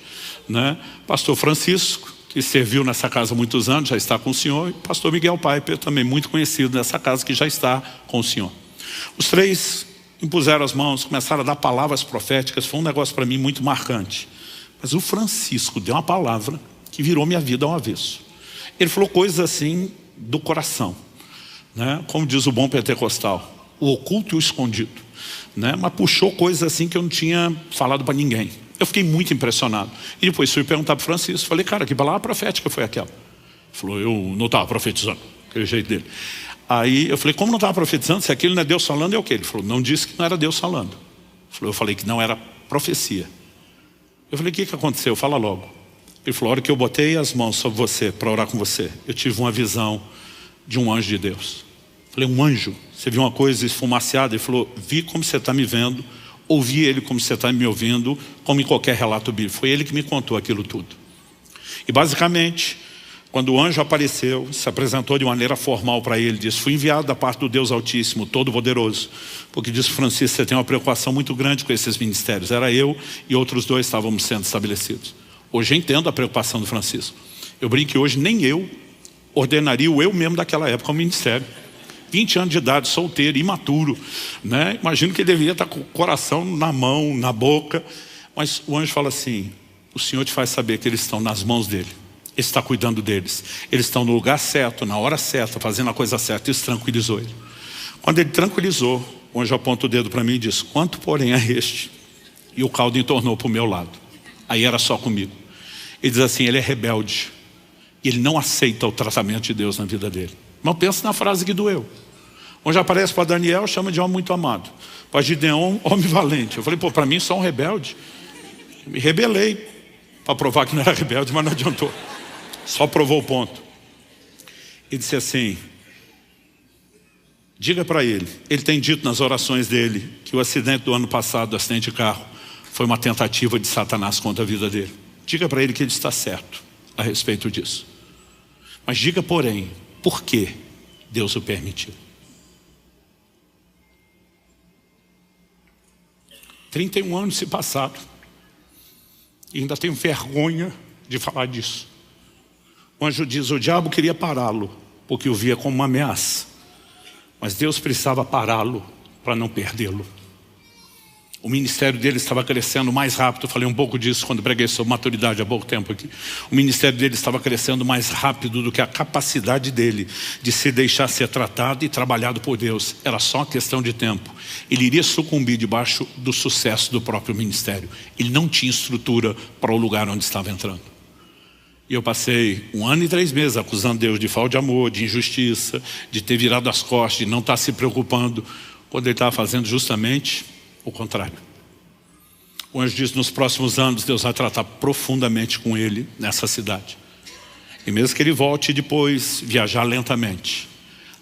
Pastor Francisco, que serviu nessa casa há muitos anos, já está com o senhor, e Pastor Miguel Piper, também muito conhecido nessa casa, que já está com o senhor. Os 3 impuseram as mãos, começaram a dar palavras proféticas. Foi um negócio para mim muito marcante. Mas o Francisco deu uma palavra que virou minha vida ao avesso. Ele falou coisas assim do coração, como diz o bom pentecostal, o oculto e o escondido, mas puxou coisas assim que eu não tinha falado para ninguém. Eu fiquei muito impressionado. E depois fui perguntar para o Francisco, falei, cara, que palavra profética foi aquela? Ele falou, eu não estava profetizando, aquele jeito dele. Aí eu falei, como não estava profetizando? Se aquilo não é Deus falando, é o quê? Ele falou, não disse que não era Deus falando. Eu falei que não era profecia. Eu falei, o que aconteceu? Fala logo. Ele falou, a hora que eu botei as mãos sobre você para orar com você, eu tive uma visão de um anjo de Deus. Eu falei, um anjo? Você viu uma coisa esfumaciada? Ele falou, vi como você está me vendo, ouvi ele como você está me ouvindo, como em qualquer relato bíblico. Foi ele que me contou aquilo tudo. E basicamente, quando o anjo apareceu, se apresentou de maneira formal para ele, disse, fui enviado da parte do Deus Altíssimo, Todo-Poderoso, porque disse, Francisco, você tem uma preocupação muito grande com esses ministérios. Era eu e outros 2 estávamos sendo estabelecidos. Hoje eu entendo a preocupação do Francisco. Eu brinco que hoje nem eu ordenaria o eu mesmo daquela época ao ministério. 20 anos de idade, solteiro, imaturo, Imagino que ele deveria estar com o coração na mão, na boca. Mas o anjo fala assim, o Senhor te faz saber que eles estão nas mãos dele. Ele está cuidando deles. Eles estão no lugar certo, na hora certa, fazendo a coisa certa. Isso tranquilizou ele. Quando ele tranquilizou, o anjo aponta o dedo para mim e diz, quanto porém é este? E o caldo entornou para o meu lado. Aí era só comigo. Ele diz assim, ele é rebelde. E ele não aceita o tratamento de Deus na vida dele. Mas pensa na frase que doeu. Onde aparece para Daniel, chama de homem muito amado. Para Gideon, homem valente. Eu falei, para mim só um rebelde. Me rebelei para provar que não era rebelde, mas não adiantou. Só provou o ponto. Ele disse assim, diga para ele tem dito nas orações dele que o acidente do ano passado, o acidente de carro, foi uma tentativa de Satanás contra a vida dele. Diga para ele que ele está certo a respeito disso. Mas diga, porém, por que Deus o permitiu. 31 anos se passaram e ainda tenho vergonha de falar disso. O anjo diz, o diabo queria pará-lo, porque o via como uma ameaça. Mas Deus precisava pará-lo para não perdê-lo. O ministério dele estava crescendo mais rápido. Eu falei um pouco disso quando preguei sobre maturidade há pouco tempo aqui. O ministério dele estava crescendo mais rápido do que a capacidade dele de se deixar ser tratado e trabalhado por Deus. Era só uma questão de tempo. Ele iria sucumbir debaixo do sucesso do próprio ministério. Ele não tinha estrutura para o lugar onde estava entrando. E eu passei 1 ano e 3 meses acusando Deus de falta de amor, de injustiça, de ter virado as costas, de não estar se preocupando, quando ele estava fazendo justamente o contrário. O anjo disse, nos próximos anos Deus vai tratar profundamente com ele nessa cidade. E mesmo que ele volte depois viajar lentamente,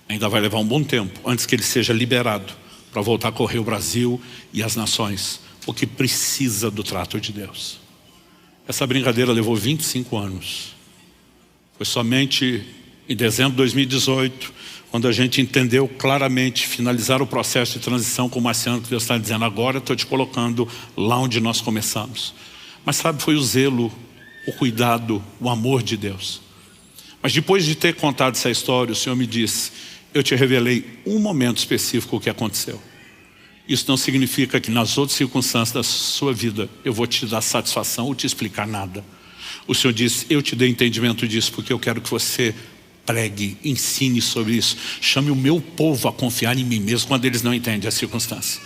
ainda vai levar um bom tempo antes que ele seja liberado para voltar a correr o Brasil e as nações, porque precisa do trato de Deus. Essa brincadeira levou 25 anos. Foi somente em dezembro de 2018, quando a gente entendeu claramente, finalizar o processo de transição com o Marciano, que Deus está dizendo, agora eu estou te colocando lá onde nós começamos. Mas sabe, foi o zelo, o cuidado, o amor de Deus. Mas depois de ter contado essa história, o Senhor me disse, eu te revelei um momento específico que aconteceu. Isso não significa que nas outras circunstâncias da sua vida eu vou te dar satisfação ou te explicar nada. O Senhor disse, eu te dei entendimento disso porque eu quero que você pregue, ensine sobre isso. Chame o meu povo a confiar em mim mesmo quando eles não entendem as circunstâncias.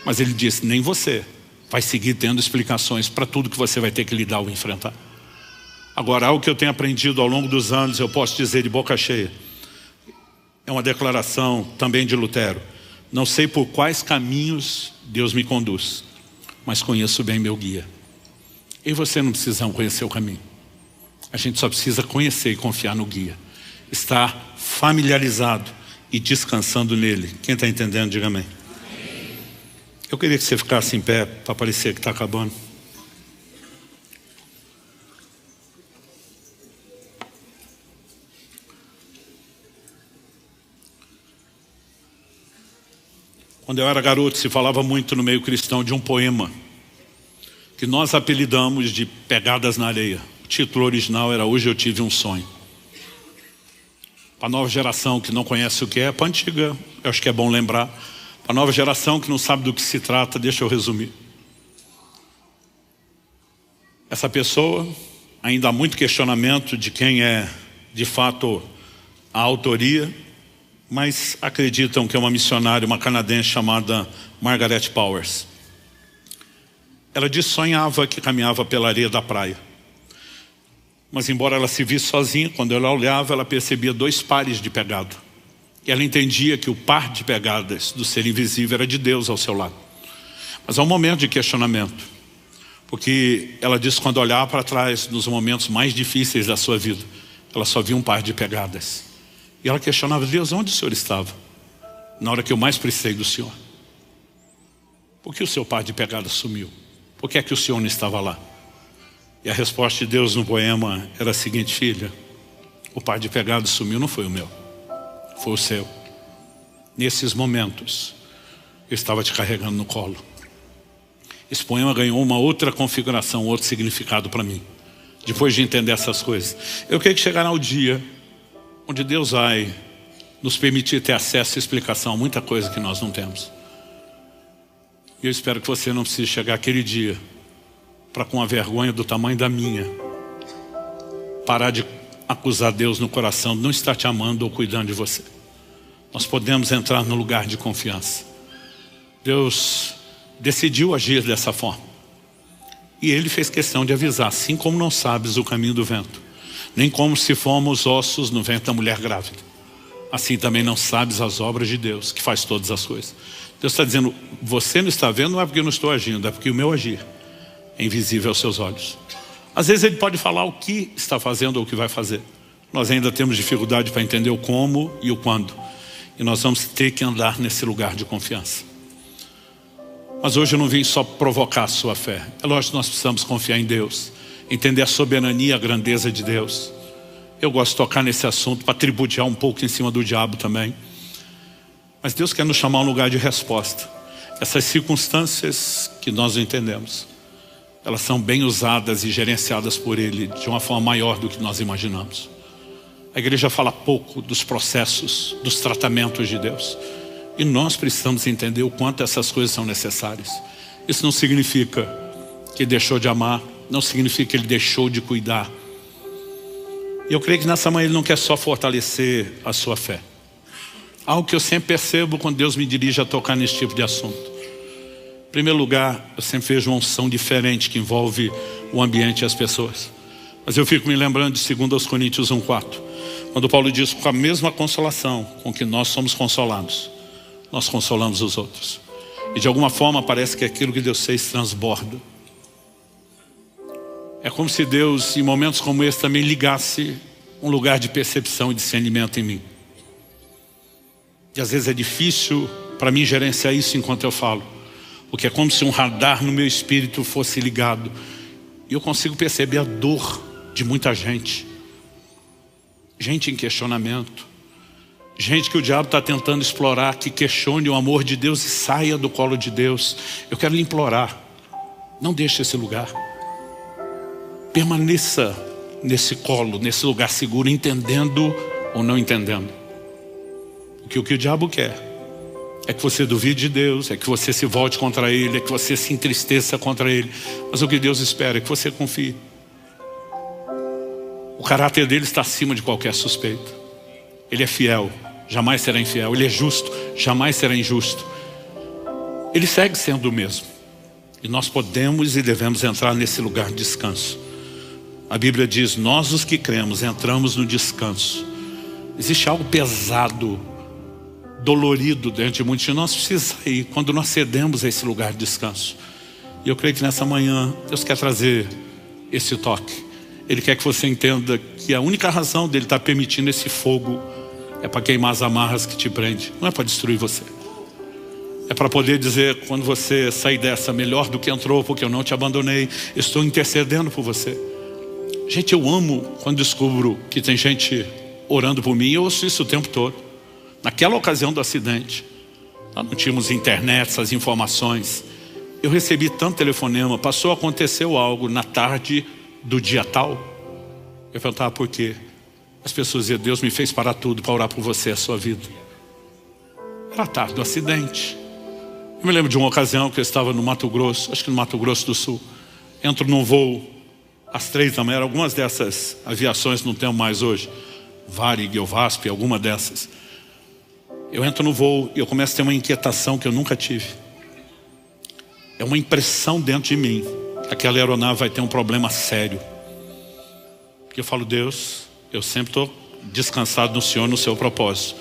Mas ele disse, nem você vai seguir tendo explicações para tudo que você vai ter que lidar ou enfrentar. Agora, algo que eu tenho aprendido ao longo dos anos, eu posso dizer de boca cheia. É uma declaração também de Lutero. Não sei por quais caminhos Deus me conduz, mas conheço bem meu guia. Eu e você não precisamos conhecer o caminho. A gente só precisa conhecer e confiar no guia. Estar familiarizado e descansando nele. Quem está entendendo, diga amém. Eu queria que você ficasse em pé para parecer que está acabando. Quando eu era garoto, se falava muito no meio cristão de um poema que nós apelidamos de Pegadas na Areia. O título original era Hoje Eu Tive um Sonho. Para a nova geração que não conhece o que é, para a antiga, eu acho que é bom lembrar. Para a nova geração que não sabe do que se trata, deixa eu resumir. Essa pessoa, ainda há muito questionamento de quem é de fato a autoria, mas acreditam que é uma missionária, uma canadense chamada Margaret Powers. Ela disse que sonhava que caminhava pela areia da praia. Mas embora ela se visse sozinha, quando ela olhava, ela percebia 2 pares de pegada. E ela entendia que o par de pegadas do ser invisível era de Deus ao seu lado. Mas há um momento de questionamento. Porque ela disse que quando olhava para trás, nos momentos mais difíceis da sua vida, ela só via um par de pegadas. E ela questionava, Deus, onde o Senhor estava? Na hora que eu mais precisei do Senhor. Por que o seu par de pegadas sumiu? Por que é que o Senhor não estava lá? E a resposta de Deus no poema era a seguinte, filha, o par de pegadas sumiu, não foi o meu, foi o seu. Nesses momentos, eu estava te carregando no colo. Esse poema ganhou uma outra configuração, outro significado para mim. Depois de entender essas coisas. Eu quero que chegará o dia onde Deus vai nos permitir ter acesso e explicação a muita coisa que nós não temos. E eu espero que você não precise chegar aquele dia para, com a vergonha do tamanho da minha, parar de acusar Deus no coração de não estar te amando ou cuidando de você. Nós podemos entrar no lugar de confiança. Deus decidiu agir dessa forma. E Ele fez questão de avisar, assim como não sabes o caminho do vento, nem como se fomos ossos no ventre da mulher grávida, assim também não sabes as obras de Deus, que faz todas as coisas. Deus está dizendo, você não está vendo, não é porque eu não estou agindo, é porque o meu agir é invisível aos seus olhos. Às vezes Ele pode falar o que está fazendo ou o que vai fazer. Nós ainda temos dificuldade para entender o como e o quando. E nós vamos ter que andar nesse lugar de confiança. Mas hoje eu não vim só provocar a sua fé. É lógico que nós precisamos confiar em Deus, entender a soberania e a grandeza de Deus. Eu gosto de tocar nesse assunto para tributear um pouco em cima do diabo também. Mas Deus quer nos chamar a um lugar de resposta. Essas circunstâncias que nós não entendemos, elas são bem usadas e gerenciadas por Ele de uma forma maior do que nós imaginamos. A igreja fala pouco dos processos, dos tratamentos de Deus. E nós precisamos entender o quanto essas coisas são necessárias. Isso não significa que ele deixou de amar, não significa que ele deixou de cuidar. E eu creio que nessa manhã ele não quer só fortalecer a sua fé. Algo que eu sempre percebo quando Deus me dirige a tocar nesse tipo de assunto. Em primeiro lugar, eu sempre vejo uma unção diferente que envolve o ambiente e as pessoas. Mas eu fico me lembrando de 2 Coríntios 1:4. Quando Paulo diz, com a mesma consolação com que nós somos consolados, nós consolamos os outros. E de alguma forma parece que aquilo que Deus fez transborda. É como se Deus, em momentos como esse, também ligasse um lugar de percepção e discernimento em mim. E às vezes é difícil para mim gerenciar isso enquanto eu falo. Porque é como se um radar no meu espírito fosse ligado. E eu consigo perceber a dor de muita gente. Gente em questionamento. Gente que o diabo está tentando explorar, que questione o amor de Deus e saia do colo de Deus. Eu quero lhe implorar, não deixe esse lugar. Permaneça nesse colo, nesse lugar seguro, entendendo ou não entendendo. Porque o que o diabo quer é que você duvide de Deus, é que você se volte contra Ele, é que você se entristeça contra Ele. Mas o que Deus espera é que você confie. O caráter dele está acima de qualquer suspeita. Ele é fiel, jamais será infiel. Ele é justo, jamais será injusto. Ele segue sendo o mesmo. E nós podemos e devemos entrar nesse lugar de descanso. A Bíblia diz, nós os que cremos entramos no descanso. Existe algo pesado, dolorido dentro de muitos de nós, precisa sair quando nós cedemos a esse lugar de descanso. E eu creio que nessa manhã Deus quer trazer esse toque. Ele quer que você entenda que a única razão dele estar permitindo esse fogo é para queimar as amarras que te prende. Não é para destruir você. É para poder dizer, quando você sair dessa, melhor do que entrou, porque eu não te abandonei, estou intercedendo por você. Gente, eu amo quando descubro que tem gente orando por mim. Eu ouço isso o tempo todo. Naquela ocasião do acidente, nós não tínhamos internet, essas informações. Eu recebi tanto telefonema, aconteceu algo na tarde do dia tal. Eu perguntava por quê. As pessoas diziam, Deus me fez parar tudo para orar por você e a sua vida. Era a tarde do acidente. Eu me lembro de uma ocasião que eu estava no Mato Grosso, acho que no Mato Grosso do Sul. Entro num voo às 3 da manhã, algumas dessas aviações não tem mais hoje. Varig ou VASP, alguma dessas. Eu entro no voo e eu começo a ter uma inquietação que eu nunca tive. É uma impressão dentro de mim. Aquela aeronave vai ter um problema sério. Porque eu falo, Deus, eu sempre estou descansado no Senhor, no seu propósito.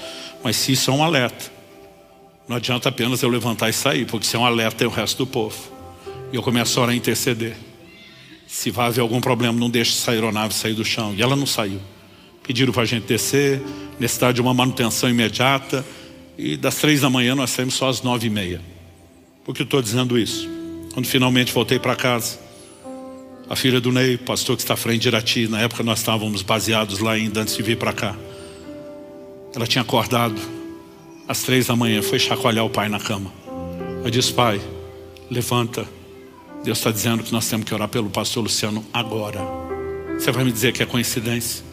Mas se isso é um alerta, não adianta apenas eu levantar e sair, porque se é um alerta é o resto do povo. E eu começo a orar e interceder. Se vai haver algum problema, não deixe essa aeronave sair do chão. E ela não saiu. Pediram para a gente descer, necessidade de uma manutenção imediata. E das 3 da manhã nós saímos só às 9h30. Por que eu estou dizendo isso? Quando finalmente voltei para casa, a filha do Ney, pastor que está à frente de Irati, na época nós estávamos baseados lá ainda antes de vir para cá. Ela tinha acordado às 3 da manhã, foi chacoalhar o pai na cama. Eu disse, pai, levanta. Deus está dizendo que nós temos que orar pelo pastor Luciano agora. Você vai me dizer que é coincidência?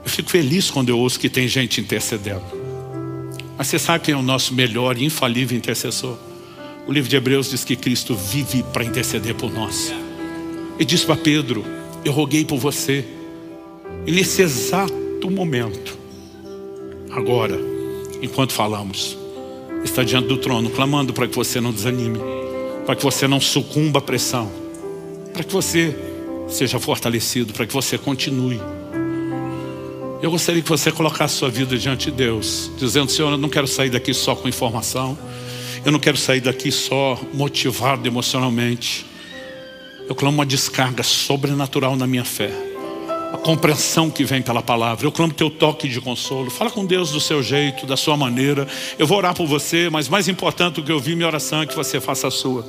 Eu fico feliz quando eu ouço que tem gente intercedendo. Mas você sabe quem é o nosso melhor e infalível intercessor? O livro de Hebreus diz que Cristo vive para interceder por nós. Ele disse para Pedro, eu roguei por você. E nesse exato momento, agora, enquanto falamos, está diante do trono, clamando para que você não desanime, para que você não sucumba à pressão, para que você seja fortalecido, para que você continue. Eu gostaria que você colocasse sua vida diante de Deus, dizendo, Senhor, eu não quero sair daqui só com informação, eu não quero sair daqui só motivado emocionalmente. Eu clamo uma descarga sobrenatural na minha fé, a compreensão que vem pela palavra. Eu clamo teu toque de consolo. Fala com Deus do seu jeito, da sua maneira. Eu vou orar por você, mas mais importante do que ouvir minha oração é que você faça a sua.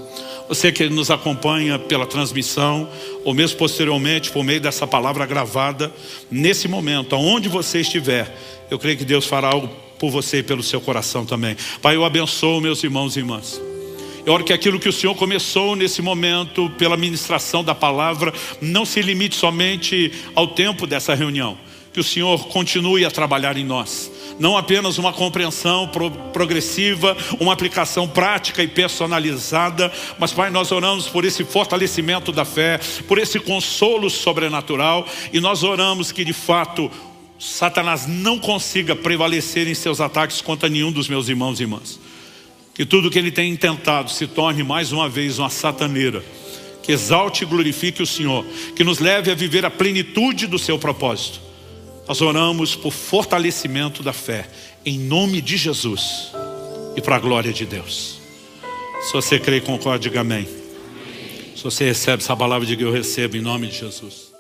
Você que nos acompanha pela transmissão, ou mesmo posteriormente por meio dessa palavra gravada, nesse momento, aonde você estiver, eu creio que Deus fará algo por você e pelo seu coração também. Pai, eu abençoo meus irmãos e irmãs. Eu oro que aquilo que o Senhor começou nesse momento, pela ministração da palavra, não se limite somente ao tempo dessa reunião. que o Senhor continue a trabalhar em nós. Não apenas uma compreensão progressiva, uma aplicação prática e personalizada, mas, Pai, nós oramos por esse fortalecimento da fé, por esse consolo sobrenatural, e nós oramos que de fato Satanás não consiga prevalecer em seus ataques contra nenhum dos meus irmãos e irmãs. Que tudo que ele tem intentado se torne mais uma vez uma sataneira, que exalte e glorifique o Senhor, que nos leve a viver a plenitude do seu propósito. Nós oramos por fortalecimento da fé, em nome de Jesus e para a glória de Deus. Se você crê e concorda, diga amém. Se você recebe essa palavra, diga eu recebo em nome de Jesus.